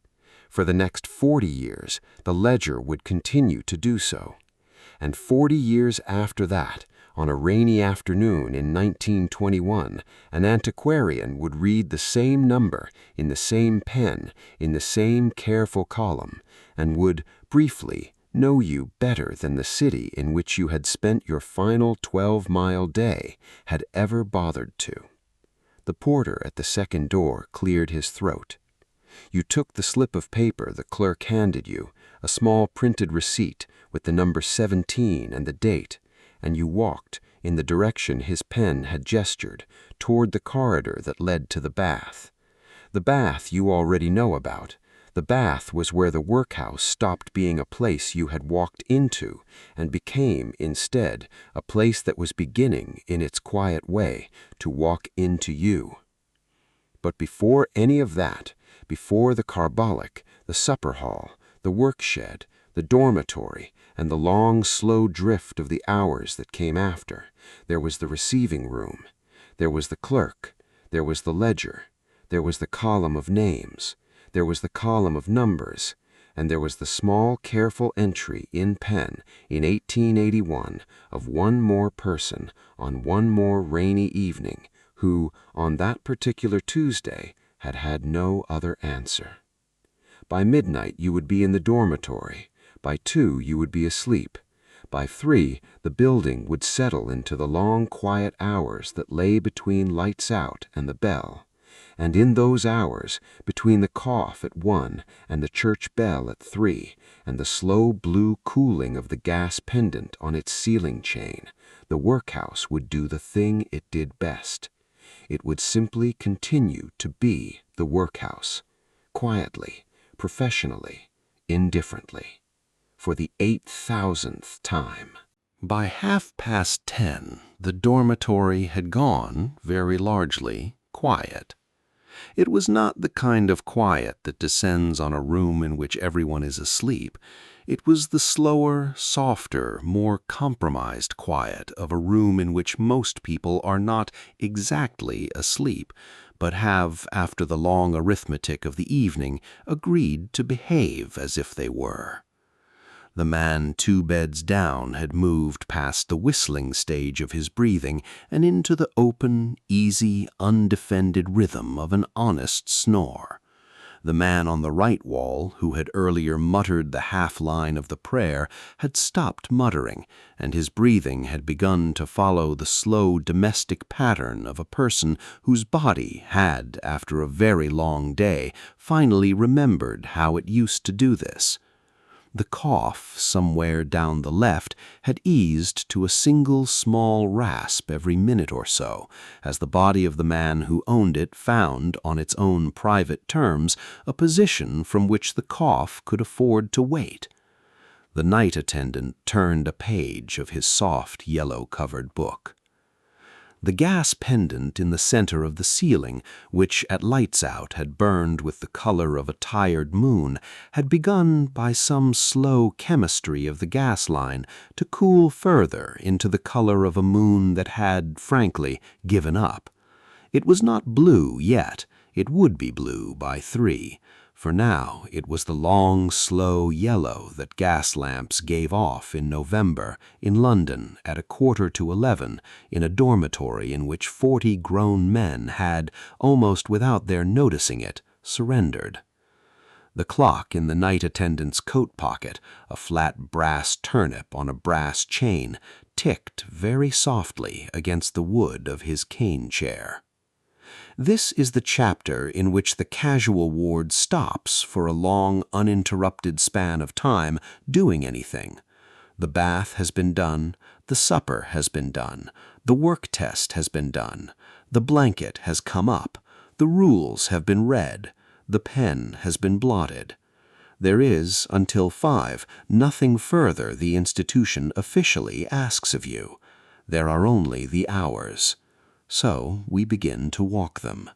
For the next 40 years, the ledger would continue to do so. And 40 years after that, on a rainy afternoon in 1921, an antiquarian would read the same number in the same pen, in the same careful column, and would, briefly, know you better than the city in which you had spent your final 12-mile day had ever bothered to. The porter at the second door cleared his throat. You took the slip of paper the clerk handed you, a small printed receipt with the number 17 and the date, and you walked, in the direction his pen had gestured, toward the corridor that led to the bath. The bath you already know about. The bath was where the workhouse stopped being a place you had walked into and became, instead, a place that was beginning, in its quiet way, to walk into you. But before any of that, before the carbolic, the supper hall, the workshed, the dormitory, and the long, slow drift of the hours that came after, there was the receiving room, there was the clerk, there was the ledger, there was the column of names, there was the column of numbers, and there was the small, careful entry in pen in 1881 of one more person on one more rainy evening who, on that particular Tuesday, had had no other answer. By midnight you would be in the dormitory. By 2 you would be asleep. By 3 the building would settle into the long, quiet hours that lay between lights out and the bell. And in those hours, between the cough at 1 and the church bell at 3, and the slow blue cooling of the gas pendant on its ceiling chain, the workhouse would do the thing it did best. It would simply continue to be the workhouse, quietly, professionally, indifferently, for the 8,000th time. By 10:30, the dormitory had gone, very largely, quiet. It was not the kind of quiet that descends on a room in which everyone is asleep. It was the slower, softer, more compromised quiet of a room in which most people are not exactly asleep, but have, after the long arithmetic of the evening, agreed to behave as if they were. The man 2 beds down had moved past the whistling stage of his breathing and into the open, easy, undefended rhythm of an honest snore. The man on the right wall, who had earlier muttered the half-line of the prayer, had stopped muttering, and his breathing had begun to follow the slow domestic pattern of a person whose body had, after a very long day, finally remembered how it used to do this. The cough, somewhere down the left, had eased to a single small rasp every minute or so, as the body of the man who owned it found, on its own private terms, a position from which the cough could afford to wait. The night attendant turned a page of his soft, yellow-covered book. The gas pendant in the center of the ceiling, which at lights out had burned with the color of a tired moon, had begun by some slow chemistry of the gas line to cool further into the color of a moon that had, frankly, given up. It was not blue yet. It would be blue by 3. For now it was the long, slow yellow that gas lamps gave off in November in London at 11:15 in a dormitory in which 40 grown men had, almost without their noticing it, surrendered. The clock in the night attendant's coat pocket, a flat brass turnip on a brass chain, ticked very softly against the wood of his cane chair. This is the chapter in which the casual ward stops for a long, uninterrupted span of time doing anything. The bath has been done, the supper has been done, the work test has been done, the blanket has come up, the rules have been read, the pen has been blotted. There is, until 5, nothing further the institution officially asks of you. There are only the hours. So we begin to walk them.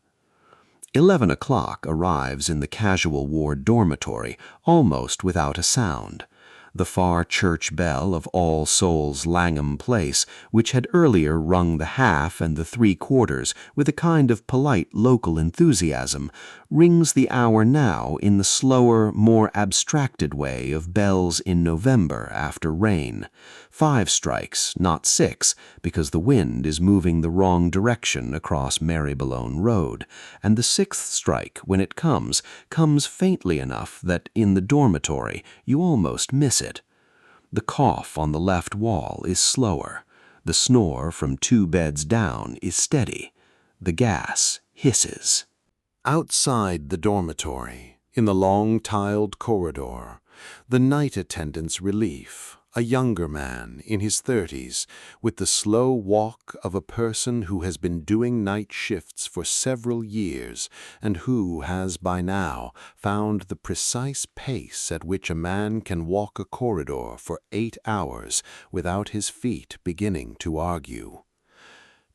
11 o'clock arrives in the casual ward dormitory almost without a sound. The far church bell of All Souls Langham Place, which had earlier rung the half and the 3/4 with a kind of polite local enthusiasm, rings the hour now in the slower, more abstracted way of bells in November after rain. 5 strikes, not 6, because the wind is moving the wrong direction across Marybelone Road, and the 6th strike, when it comes faintly enough that in the dormitory you almost miss it. The cough on the left wall is slower. The snore from 2 beds down is steady. The gas hisses. Outside the dormitory, in the long tiled corridor, the night attendant's relief, a younger man in his 30s, with the slow walk of a person who has been doing night shifts for several years and who has by now found the precise pace at which a man can walk a corridor for 8 hours without his feet beginning to argue.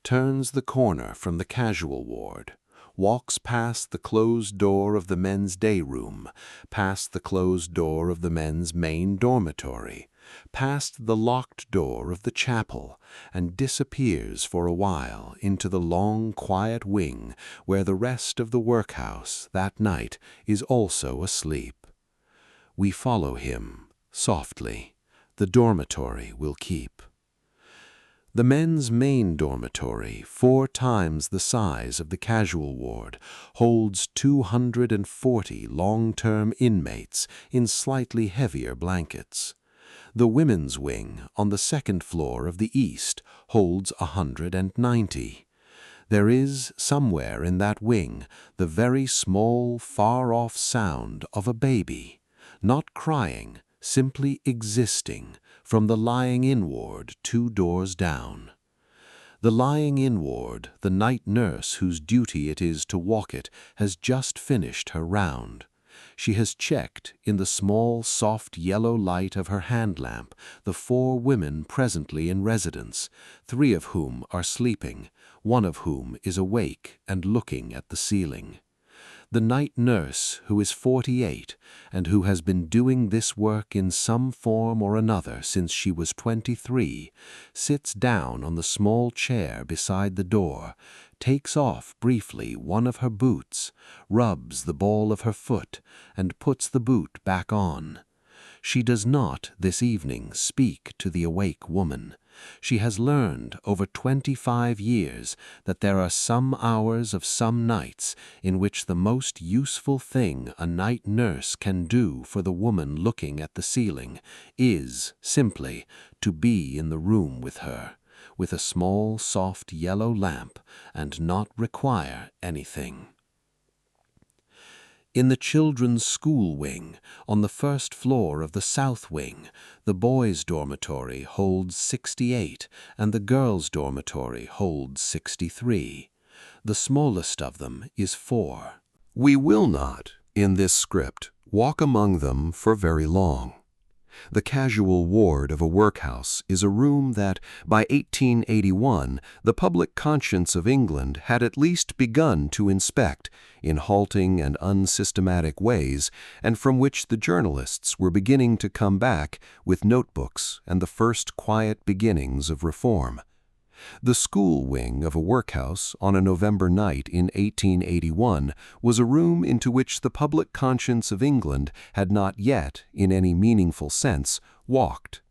Turns the corner from the casual ward, walks past the closed door of the men's day room, past the closed door of the men's main dormitory, past the locked door of the chapel, and disappears for a while into the long, quiet wing where the rest of the workhouse that night is also asleep. We follow him, softly. The dormitory will keep. The men's main dormitory, 4 times the size of the casual ward, holds 240 long-term inmates in slightly heavier blankets. The women's wing, on the 2nd floor of the east, holds 190. There is, somewhere in that wing, the very small, far-off sound of a baby, not crying, simply existing, from the lying-in ward 2 doors down. The lying-in ward, the night nurse whose duty it is to walk it, has just finished her round. She has checked, in the small, soft yellow light of her hand lamp, the 4 women presently in residence, 3 of whom are sleeping, 1 of whom is awake and looking at the ceiling. The night nurse, who is 48, and who has been doing this work in some form or another since she was 23, sits down on the small chair beside the door, takes off briefly one of her boots, rubs the ball of her foot, and puts the boot back on. She does not, this evening, speak to the awake woman. She has learned over 25 years that there are some hours of some nights in which the most useful thing a night nurse can do for the woman looking at the ceiling is, simply, to be in the room with her, with a small, soft yellow lamp, and not require anything. In the children's school wing, on the 1st floor of the south wing, the boys' dormitory holds 68 and the girls' dormitory holds 63. The smallest of them is 4. We will not, in this script, walk among them for very long. The casual ward of a workhouse is a room that, by 1881, the public conscience of England had at least begun to inspect in halting and unsystematic ways, and from which the journalists were beginning to come back with notebooks and the first quiet beginnings of reform. The school wing of a workhouse on a November night in 1881 was a room into which the public conscience of England had not yet, in any meaningful sense, walked.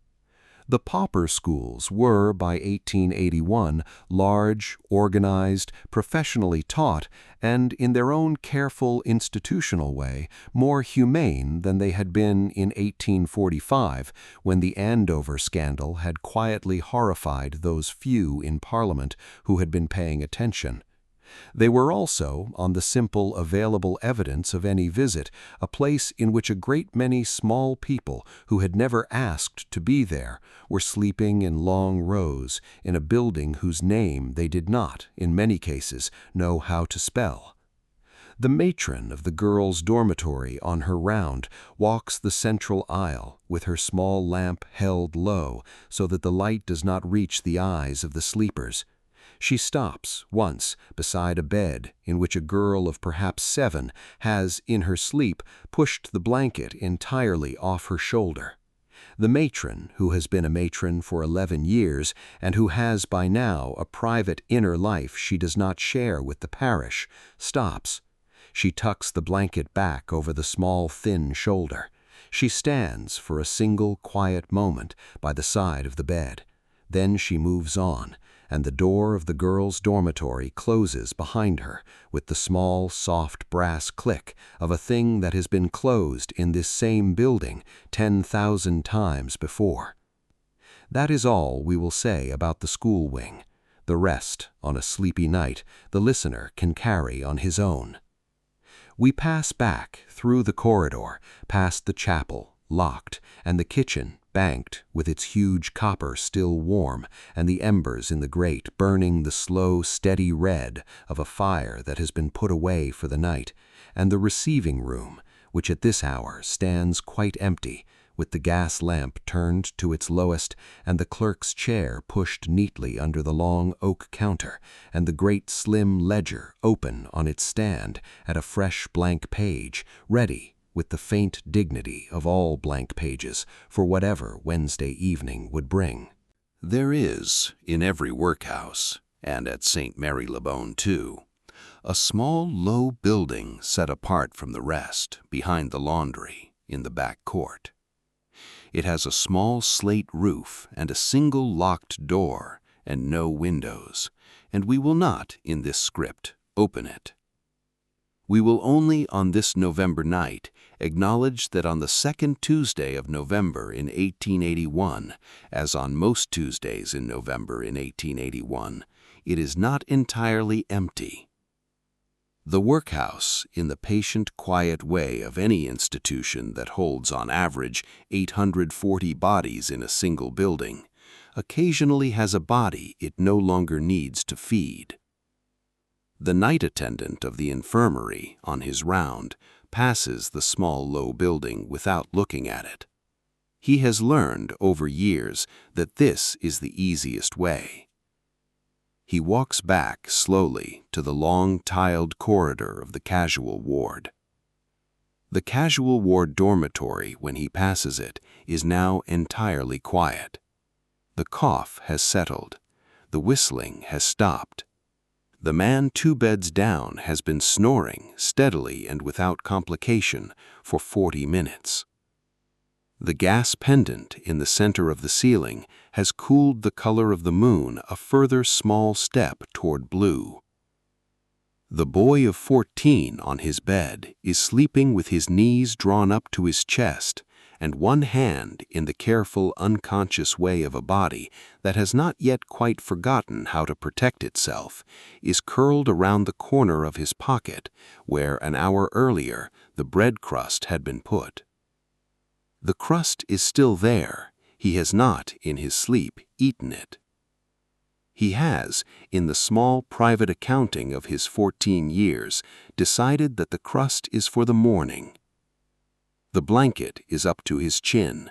The pauper schools were, by 1881, large, organized, professionally taught, and, in their own careful institutional way, more humane than they had been in 1845, when the Andover scandal had quietly horrified those few in Parliament who had been paying attention. They were also, on the simple available evidence of any visit, a place in which a great many small people who had never asked to be there were sleeping in long rows in a building whose name they did not, in many cases, know how to spell. The matron of the girls' dormitory on her round walks the central aisle with her small lamp held low so that the light does not reach the eyes of the sleepers. She stops once beside a bed in which a girl of perhaps 7 has, in her sleep, pushed the blanket entirely off her shoulder. The matron, who has been a matron for 11 years and who has by now a private inner life she does not share with the parish, stops. She tucks the blanket back over the small, thin shoulder. She stands for a single quiet moment by the side of the bed. Then she moves on, and the door of the girls' dormitory closes behind her with the small, soft brass click of a thing that has been closed in this same building 10,000 times before. That is all we will say about the school wing. The rest, on a sleepy night, the listener can carry on his own. We pass back through the corridor, past the chapel, locked, and the kitchen, banked, with its huge copper still warm, and the embers in the grate burning the slow, steady red of a fire that has been put away for the night, and the receiving room, which at this hour stands quite empty, with the gas lamp turned to its lowest, and the clerk's chair pushed neatly under the long oak counter, and the great slim ledger open on its stand at a fresh blank page, ready, with the faint dignity of all blank pages, for whatever Wednesday evening would bring. There is, in every workhouse, and at St. Mary-le-Bone too, a small low building set apart from the rest, behind the laundry, in the back court. It has a small slate roof and a single locked door and no windows, and we will not, in this script, open it. We will only, on this November night, acknowledge that on the second Tuesday of November in 1881, as on most Tuesdays in November in 1881, it is not entirely empty. The workhouse, in the patient, quiet way of any institution that holds on average 840 bodies in a single building, occasionally has a body it no longer needs to feed. The night attendant of the infirmary, on his round, passes the small low building without looking at it. He has learned over years that this is the easiest way. He walks back slowly to the long tiled corridor of the casual ward. The casual ward dormitory, when he passes it, is now entirely quiet. The cough has settled. The whistling has stopped. The man 2 beds down has been snoring steadily and without complication for 40 minutes. The gas pendant in the center of the ceiling has cooled the color of the moon a further small step toward blue. The boy of 14 on his bed is sleeping with his knees drawn up to his chest, and one hand, in the careful, unconscious way of a body that has not yet quite forgotten how to protect itself, is curled around the corner of his pocket, where an hour earlier the bread crust had been put. The crust is still there. He has not, in his sleep, eaten it. He has, in the small private accounting of his 14 years, decided that the crust is for the morning. The blanket is up to his chin.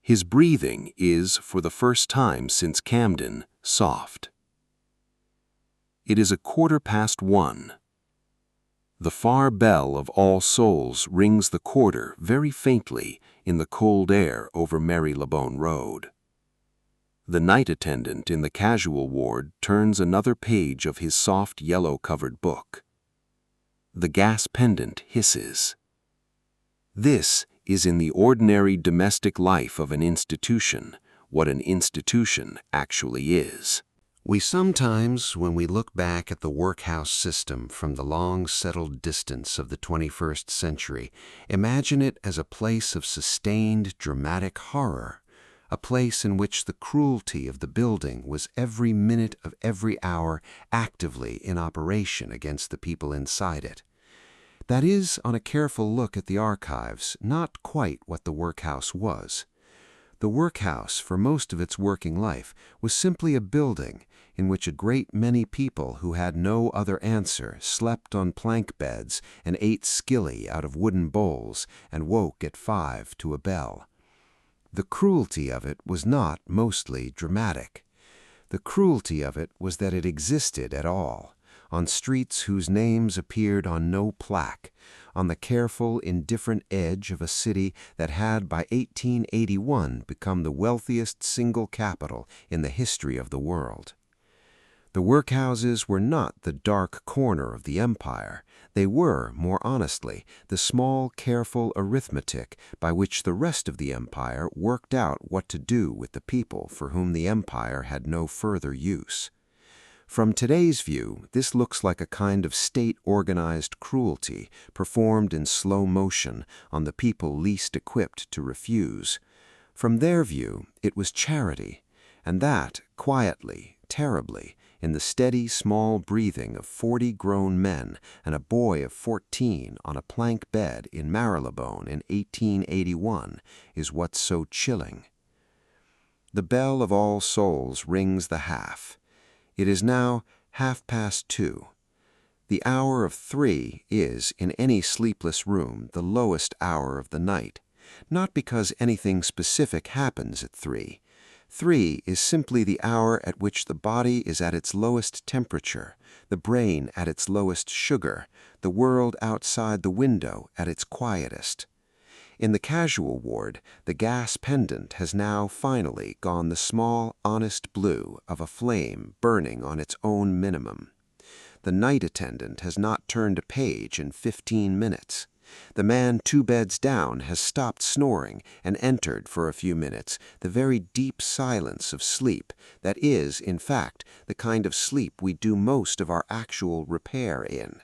His breathing is, for the first time since Camden, soft. It is 1:15. The far bell of All Souls rings the quarter very faintly in the cold air over Marylebone Road. The night attendant in the casual ward turns another page of his soft yellow-covered book. The gas pendant hisses. This is in the ordinary domestic life of an institution, what an institution actually is. We sometimes, when we look back at the workhouse system from the long-settled distance of the 21st century, imagine it as a place of sustained dramatic horror, a place in which the cruelty of the building was every minute of every hour actively in operation against the people inside it. That is, on a careful look at the archives, not quite what the workhouse was. The workhouse, for most of its working life, was simply a building in which a great many people who had no other answer slept on plank beds and ate skilly out of wooden bowls and woke at 5 to a bell. The cruelty of it was not mostly dramatic. The cruelty of it was that it existed at all, on streets whose names appeared on no plaque, on the careful, indifferent edge of a city that had by 1881 become the wealthiest single capital in the history of the world. The workhouses were not the dark corner of the empire. They were, more honestly, the small, careful arithmetic by which the rest of the empire worked out what to do with the people for whom the empire had no further use. From today's view, this looks like a kind of state-organized cruelty performed in slow motion on the people least equipped to refuse. From their view, it was charity, and that, quietly, terribly, in the steady, small breathing of 40 grown men and a boy of 14 on a plank bed in Marylebone in 1881, is what's so chilling. The bell of All Souls rings the half. It is now 2:30. The hour of 3 is, in any sleepless room, the lowest hour of the night, not because anything specific happens at 3. 3 is simply the hour at which the body is at its lowest temperature, the brain at its lowest sugar, the world outside the window at its quietest. In the casual ward, the gas pendant has now finally gone the small, honest blue of a flame burning on its own minimum. The night attendant has not turned a page in 15 minutes. The man 2 beds down has stopped snoring and entered for a few minutes the very deep silence of sleep that is, in fact, the kind of sleep we do most of our actual repair in.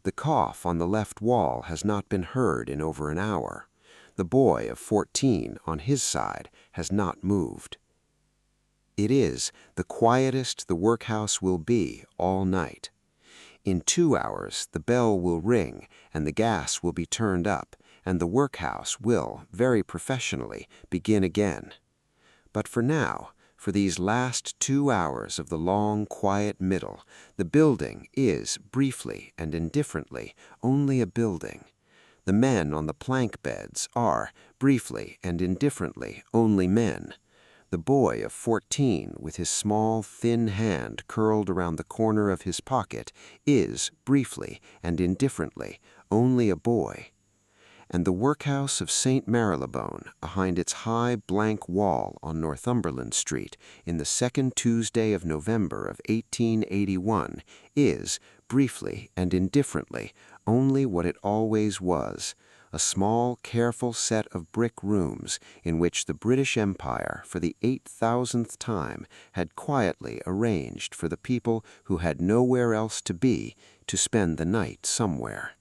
The cough on the left wall has not been heard in over an hour. The boy of 14 on his side has not moved. It is the quietest the workhouse will be all night. In 2 hours the bell will ring and the gas will be turned up and the workhouse will, very professionally, begin again. But for now, for these last 2 hours of the long, quiet middle, the building is, briefly and indifferently, only a building. The men on the plank beds are, briefly and indifferently, only men. The boy of 14, with his small, thin hand curled around the corner of his pocket, is, briefly and indifferently, only a boy. And the workhouse of St. Marylebone, behind its high blank wall on Northumberland Street, in the second Tuesday of November of 1881, is, briefly and indifferently, only what it always was, a small, careful set of brick rooms in which the British Empire, for the 8,000th time, had quietly arranged for the people who had nowhere else to be to spend the night somewhere.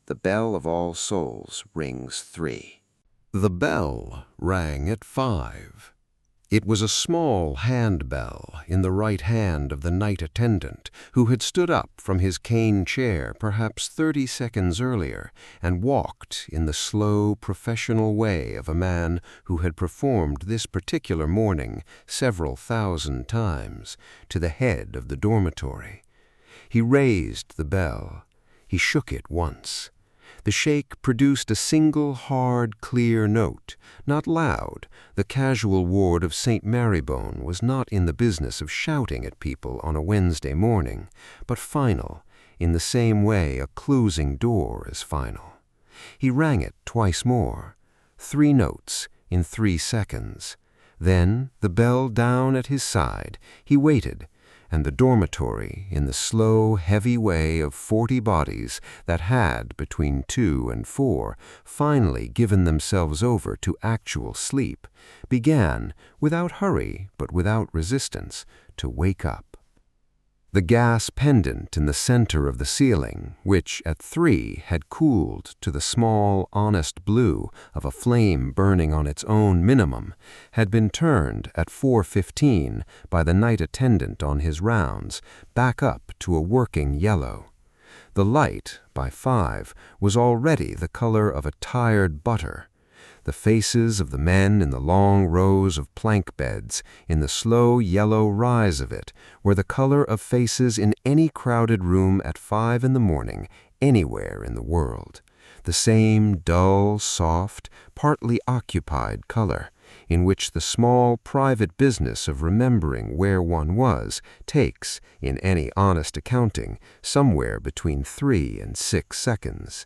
The bell of All Souls rings 3. The bell rang at 5. It was a small handbell in the right hand of the night attendant, who had stood up from his cane chair perhaps 30 seconds earlier and walked in the slow, professional way of a man who had performed this particular morning several thousand times to the head of the dormitory. He raised the bell. He shook it once. The shake produced a single hard, clear note, not loud. The casual ward of St. Marybone was not in the business of shouting at people on a Wednesday morning, but final, in the same way a closing door is final. He rang it twice more, 3 notes in 3 seconds. Then, the bell down at his side, he waited, and the dormitory, in the slow, heavy way of 40 bodies that had, between 2 and 4, finally given themselves over to actual sleep, began, without hurry but without resistance, to wake up. The gas pendant in the center of the ceiling, which at 3 had cooled to the small, honest blue of a flame burning on its own minimum, had been turned at 4:15 by the night attendant on his rounds back up to a working yellow. The light, by 5, was already the color of a tired butter. The faces of the men in the long rows of plank beds, in the slow yellow rise of it, were the color of faces in any crowded room at 5 in the morning, anywhere in the world. The same dull, soft, partly occupied color, in which the small private business of remembering where one was takes, in any honest accounting, somewhere between 3 and 6 seconds.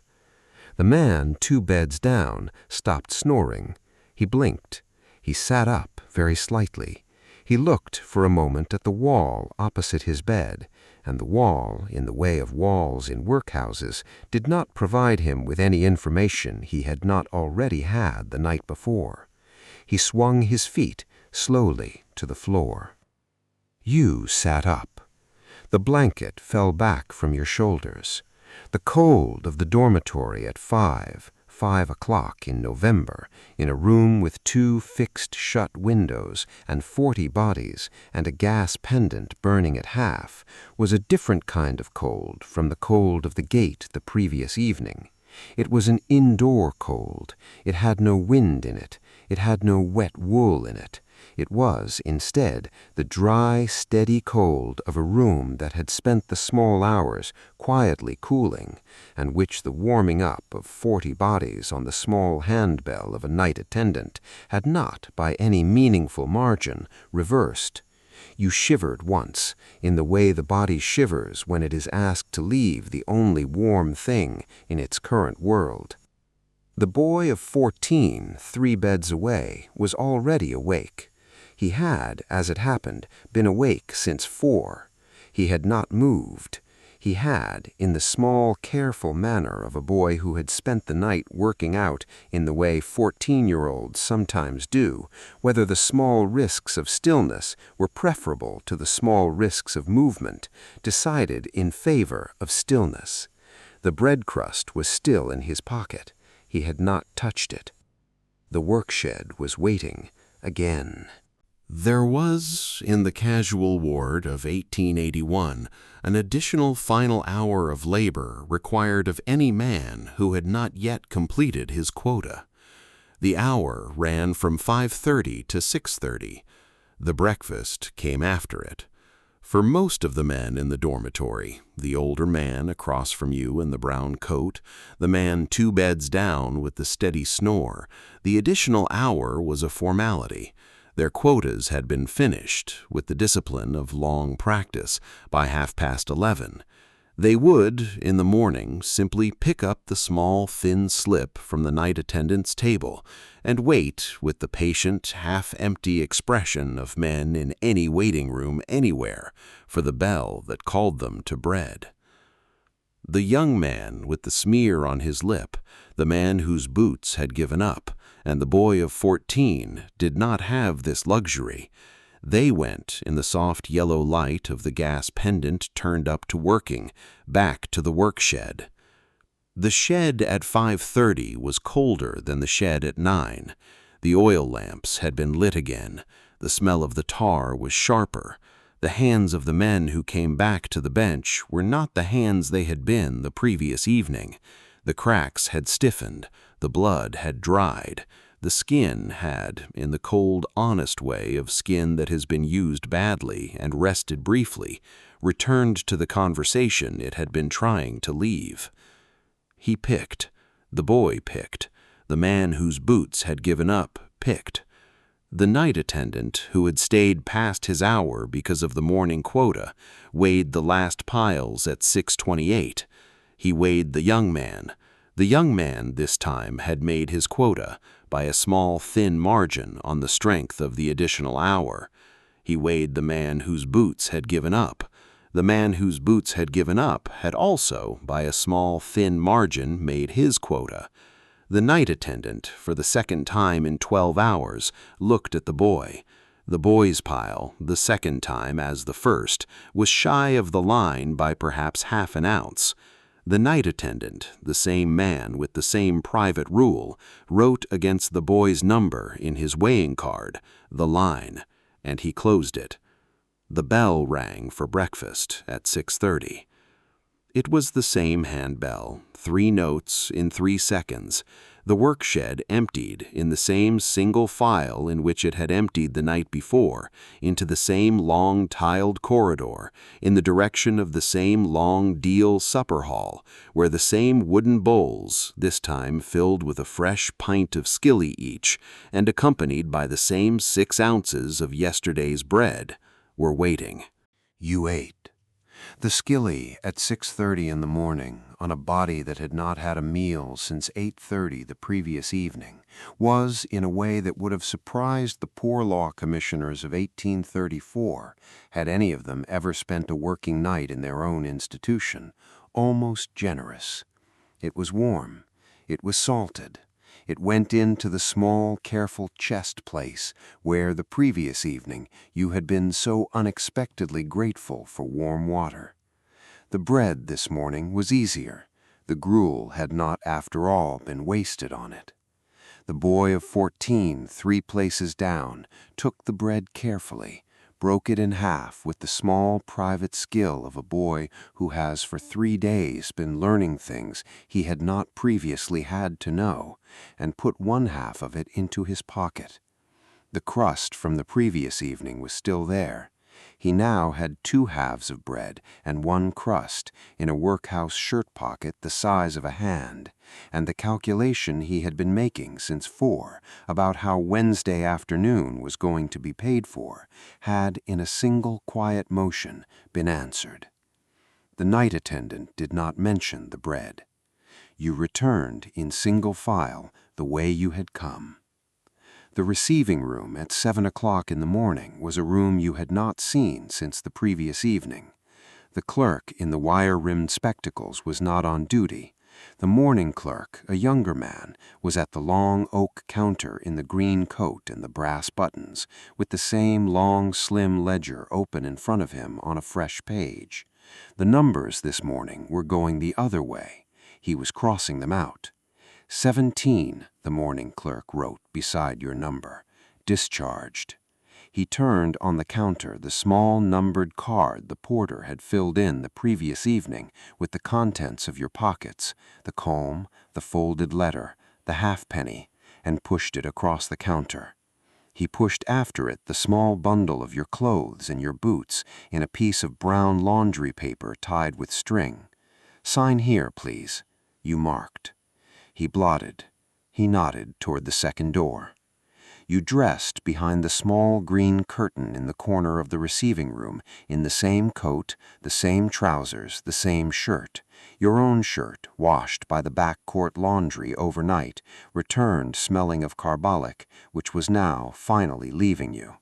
The man 2 beds down stopped snoring. He blinked. He sat up very slightly. He looked for a moment at the wall opposite his bed, and the wall, in the way of walls in workhouses, did not provide him with any information he had not already had the night before. He swung his feet slowly to the floor. You sat up. The blanket fell back from your shoulders. The cold of the dormitory at 5 o'clock in November, in a room with 2 fixed shut windows and 40 bodies and a gas pendant burning at half, was a different kind of cold from the cold of the gate the previous evening. It was an indoor cold. It had no wind in it. It had no wet wool in it. It was, instead, the dry, steady cold of a room that had spent the small hours quietly cooling, and which the warming up of 40 bodies on the small handbell of a night attendant had not, by any meaningful margin, reversed. You shivered once, in the way the body shivers when it is asked to leave the only warm thing in its current world. The boy of 14, 3 beds away, was already awake. He had, as it happened, been awake since 4. He had not moved. He had, in the small, careful manner of a boy who had spent the night working out in the way 14-year-olds sometimes do, whether the small risks of stillness were preferable to the small risks of movement, decided in favor of stillness. The bread crust was still in his pocket. He had not touched it. The workshed was waiting again. There was, in the casual ward of 1881, an additional final hour of labor required of any man who had not yet completed his quota. The hour ran from 5:30 to 6:30. The breakfast came after it. For most of the men in the dormitory, the older man across from you in the brown coat, the man 2 beds down with the steady snore, the additional hour was a formality. Their quotas had been finished, with the discipline of long practice, by 11:30. They would, in the morning, simply pick up the small, thin slip from the night attendant's table and wait with the patient, half-empty expression of men in any waiting room anywhere for the bell that called them to bread. The young man with the smear on his lip, the man whose boots had given up, and the boy of 14 did not have this luxury. They went, in the soft yellow light of the gas pendant turned up to working, back to the workshed. The shed at 5:30 was colder than the shed at 9. The oil lamps had been lit again. The smell of the tar was sharper. The hands of the men who came back to the bench were not the hands they had been the previous evening. The cracks had stiffened. The blood had dried. The skin had, in the cold, honest way of skin that has been used badly and rested briefly, returned to the conversation it had been trying to leave. He picked, The boy picked. The man whose boots had given up picked. The night attendant, who had stayed past his hour because of the morning quota, weighed the last piles at 6:28. He weighed the young man. The young man, this time, had made his quota by a small, thin margin on the strength of the additional hour. He weighed the man whose boots had given up. The man whose boots had given up had also, by a small, thin margin, made his quota. The night attendant, for the second time in 12 hours, looked at the boy. The boy's pile, the second time as the first, was shy of the line by perhaps half an ounce. The night attendant, the same man with the same private rule, wrote against the boy's number in his weighing card, the line, and he closed it. The bell rang for breakfast at 6:30. It was the same handbell, 3 notes in 3 seconds. The workshed emptied in the same single file in which it had emptied the night before, into the same long tiled corridor, in the direction of the same long deal supper hall, where the same wooden bowls, this time filled with a fresh pint of skilly each, and accompanied by the same 6 ounces of yesterday's bread, were waiting. You ate. The skilly at 6:30 in the morning, on a body that had not had a meal since 8:30 the previous evening, was, in a way that would have surprised the poor law commissioners of 1834, had any of them ever spent a working night in their own institution, almost generous. It was warm. It was salted. It went into the small, careful chest place where, the previous evening, you had been so unexpectedly grateful for warm water. The bread this morning was easier. The gruel had not, after all, been wasted on it. The boy of 14, 3 places down, took the bread carefully, broke it in half with the small private skill of a boy who has for 3 days been learning things he had not previously had to know, and put 1/2 of it into his pocket. The crust from the previous evening was still there. He now had 2 halves of bread and 1 crust in a workhouse shirt pocket the size of a hand, and the calculation he had been making since 4 about how Wednesday afternoon was going to be paid for had, in a single quiet motion, been answered. The night attendant did not mention the bread. You returned in single file the way you had come. The receiving room at 7 o'clock in the morning was a room you had not seen since the previous evening. The clerk in the wire-rimmed spectacles was not on duty. The morning clerk, a younger man, was at the long oak counter in the green coat and the brass buttons, with the same long, slim ledger open in front of him on a fresh page. The numbers this morning were going the other way. He was crossing them out. 17, the morning clerk wrote beside your number. Discharged. He turned on the counter the small numbered card the porter had filled in the previous evening with the contents of your pockets, the comb, the folded letter, the halfpenny, and pushed it across the counter. He pushed after it the small bundle of your clothes and your boots in a piece of brown laundry paper tied with string. Sign here, please. You marked. He blotted. He nodded toward the second door. You dressed behind the small green curtain in the corner of the receiving room in the same coat, the same trousers, the same shirt, your own shirt washed by the back court laundry overnight, returned smelling of carbolic, which was now finally leaving you.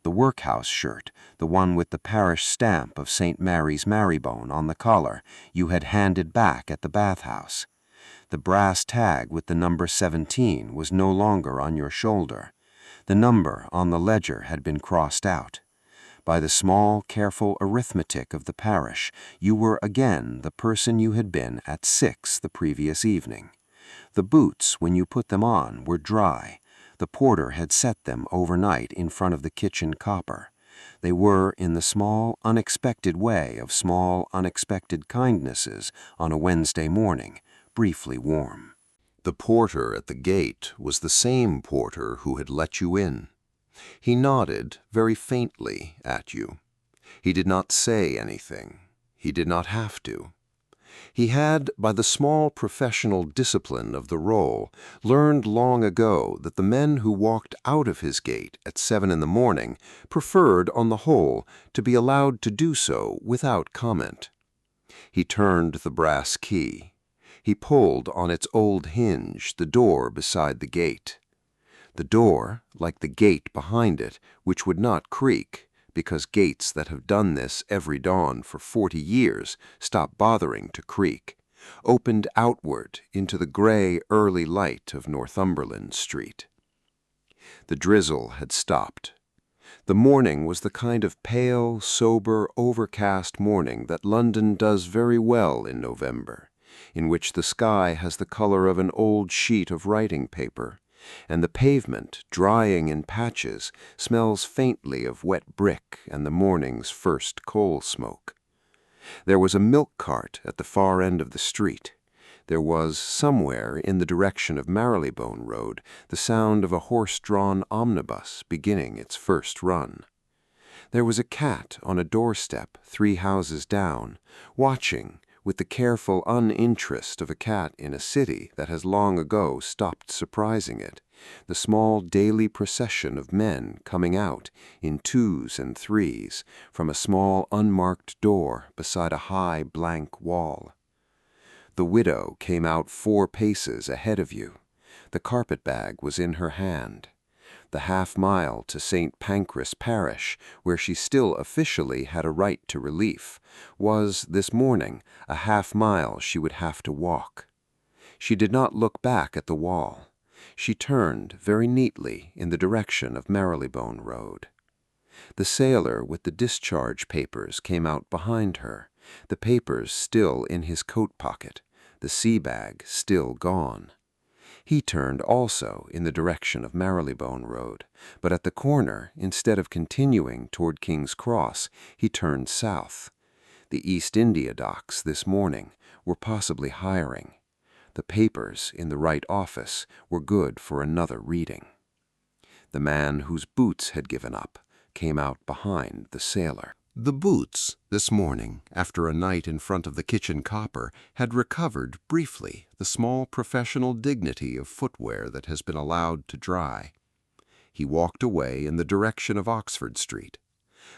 The workhouse shirt, the one with the parish stamp of St. Mary's Marybone on the collar, you had handed back at the bathhouse. The brass tag with the number 17 was no longer on your shoulder. The number on the ledger had been crossed out. By the small, careful arithmetic of the parish, you were again the person you had been at 6 the previous evening. The boots, when you put them on, were dry. The porter had set them overnight in front of the kitchen copper. They were, in the small, unexpected way of small, unexpected kindnesses on a Wednesday morning, briefly warm. The porter at the gate was the same porter who had let you in. He nodded very faintly at you. He did not say anything. He did not have to. He had, by the small professional discipline of the role, learned long ago that the men who walked out of his gate at 7 in the morning preferred, on the whole, to be allowed to do so without comment. He turned the brass key. He pulled on its old hinge the door beside the gate. The door, like the gate behind it, which would not creak, because gates that have done this every dawn for 40 years stop bothering to creak, opened outward into the gray early light of Northumberland Street. The drizzle had stopped. The morning was the kind of pale, sober, overcast morning that London does very well in November, in which the sky has the color of an old sheet of writing paper, and the pavement, drying in patches, smells faintly of wet brick and the morning's first coal smoke. There was a milk cart at the far end of the street. There was, somewhere in the direction of Marylebone Road, the sound of a horse-drawn omnibus beginning its first run. There was a cat on a doorstep 3 houses down, watching, with the careful uninterest of a cat in a city that has long ago stopped surprising it, the small daily procession of men coming out in 2s and 3s from a small unmarked door beside a high blank wall. The widow came out 4 paces ahead of you. The carpet-bag was in her hand. The half-mile to St. Pancras Parish, where she still officially had a right to relief, was, this morning, a half-mile she would have to walk. She did not look back at the wall. She turned very neatly in the direction of Marylebone Road. The sailor with the discharge papers came out behind her, the papers still in his coat pocket, the sea-bag still gone. He turned also in the direction of Marylebone Road, but at the corner, instead of continuing toward King's Cross, he turned south. The East India Docks this morning were possibly hiring. The papers in the right office were good for another reading. The man whose boots had given up came out behind the sailor. The boots, this morning, after a night in front of the kitchen copper, had recovered, briefly, the small professional dignity of footwear that has been allowed to dry. He walked away in the direction of Oxford Street.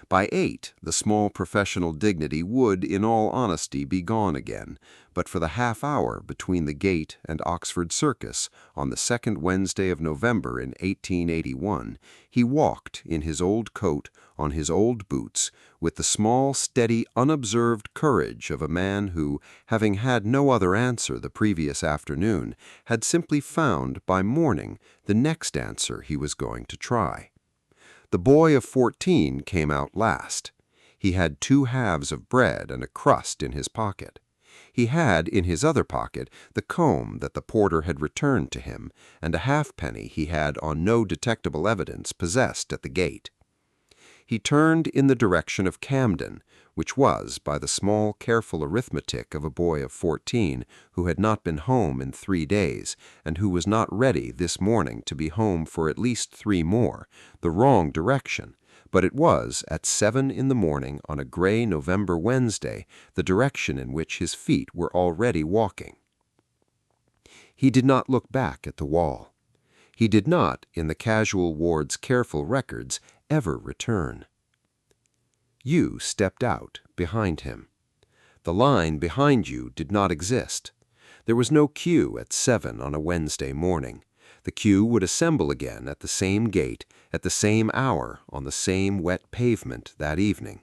By 8, the small professional dignity would, in all honesty, be gone again, but for the half-hour between the gate and Oxford Circus, on the 2nd Wednesday of November in 1881, he walked in his old coat, on his old boots, with the small, steady, unobserved courage of a man who, having had no other answer the previous afternoon, had simply found, by morning, the next answer he was going to try. The boy of 14 came out last. He had 2 halves of bread and a crust in his pocket. He had in his other pocket the comb that the porter had returned to him, and a halfpenny he had on no detectable evidence possessed at the gate. He turned in the direction of Camden, which was, by the small, careful arithmetic of a boy of 14 who had not been home in 3 days, and who was not ready this morning to be home for at least 3 more, the wrong direction, but it was, at 7 in the morning on a gray November Wednesday, the direction in which his feet were already walking. He did not look back at the wall. He did not, in the casual ward's careful records, ever return. You stepped out behind him. The line behind you did not exist. There was no queue at 7 on a Wednesday morning. The queue would assemble again at the same gate, at the same hour, on the same wet pavement that evening.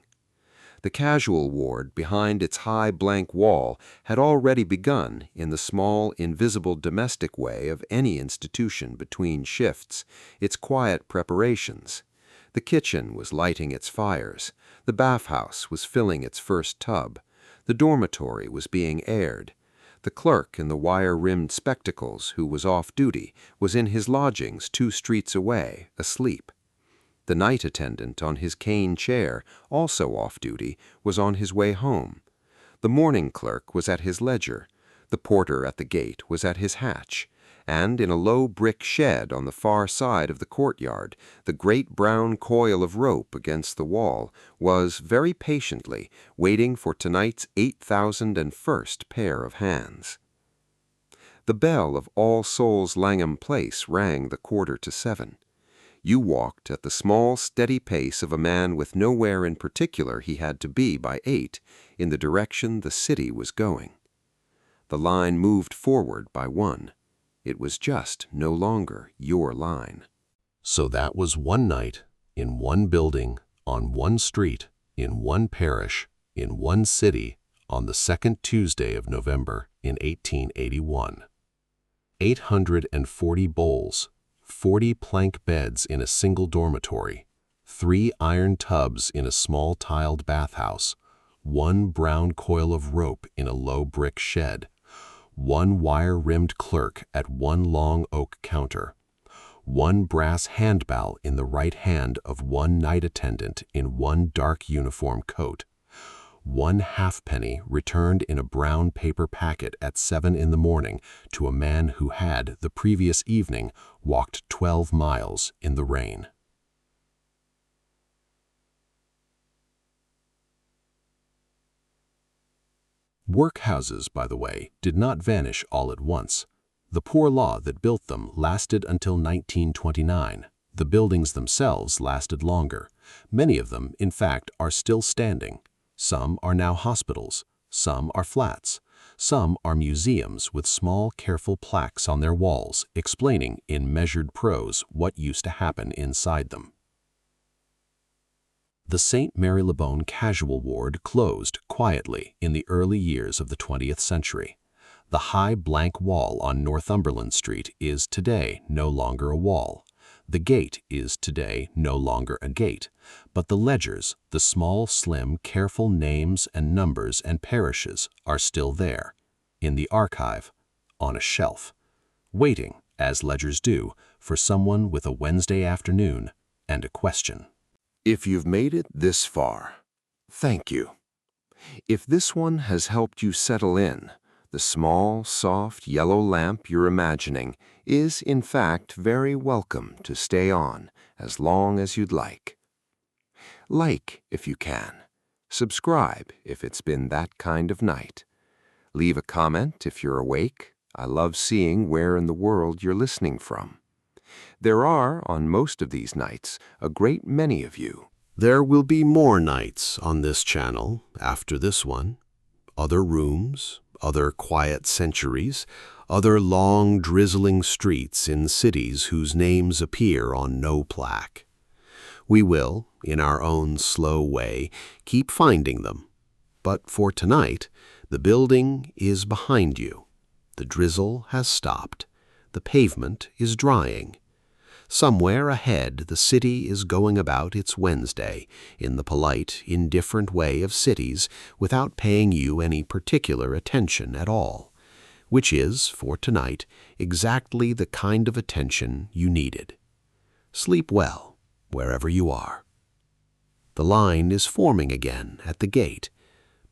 The casual ward behind its high blank wall had already begun, in the small, invisible domestic way of any institution between shifts, its quiet preparations. The kitchen was lighting its fires. The bath-house was filling its first tub. The dormitory was being aired. The clerk in the wire-rimmed spectacles, who was off duty, was in his lodgings 2 streets away, asleep. The night attendant on his cane chair, also off duty, was on his way home. The morning clerk was at his ledger. The porter at the gate was at his hatch. and in a low brick shed on the far side of the courtyard, the great brown coil of rope against the wall was very patiently waiting for tonight's 8,001st pair of hands. The bell of All Souls Langham Place rang the 7:15. You walked at the small, steady pace of a man with nowhere in particular he had to be by 8 in the direction the city was going. The line moved forward by 1. It was just no longer your line. So that was one night, in one building, on one street, in one parish, in one city, on the second Tuesday of November in 1881. 840 bowls, 40 plank beds in a single dormitory, 3 iron tubs in a small tiled bathhouse, 1 brown coil of rope in a low brick shed, 1 wire-rimmed clerk at 1 long oak counter, 1 brass handbell in the right hand of 1 night attendant in 1 dark uniform coat, 1 halfpenny returned in a brown paper packet at 7 in the morning to a man who had, the previous evening, walked 12 miles in the rain. Workhouses, by the way, did not vanish all at once. The poor law that built them lasted until 1929. The buildings themselves lasted longer. Many of them, in fact, are still standing. Some are now hospitals. Some are flats. Some are museums with small, careful plaques on their walls explaining in measured prose what used to happen inside them. The St. Marylebone Casual Ward closed quietly in the early years of the 20th century. The high blank wall on Northumberland Street is today no longer a wall. The gate is today no longer a gate, but the ledgers, the small, slim, careful names and numbers and parishes are still there, in the archive, on a shelf, waiting, as ledgers do, for someone with a Wednesday afternoon and a question. If you've made it this far, thank you. If this one has helped you settle in, the small, soft, yellow lamp you're imagining is, in fact, very welcome to stay on as long as you'd like. Like, if you can. Subscribe if it's been that kind of night. Leave a comment if you're awake. I love seeing where in the world you're listening from. There are, on most of these nights, a great many of you. There will be more nights on this channel after this one. Other rooms, other quiet centuries, other long, drizzling streets in cities whose names appear on no plaque. We will, in our own slow way, keep finding them. But for tonight, the building is behind you. The drizzle has stopped. The pavement is drying. Somewhere ahead, the city is going about its Wednesday in the polite, indifferent way of cities without paying you any particular attention at all, which is, for tonight, exactly the kind of attention you needed. Sleep well, wherever you are. The line is forming again at the gate,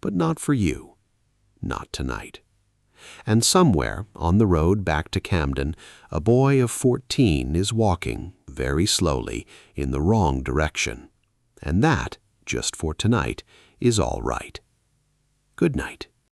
but not for you, not tonight. And somewhere on the road back to Camden, a boy of 14 is walking, very slowly, in the wrong direction. And that, just for tonight, is all right. Good night.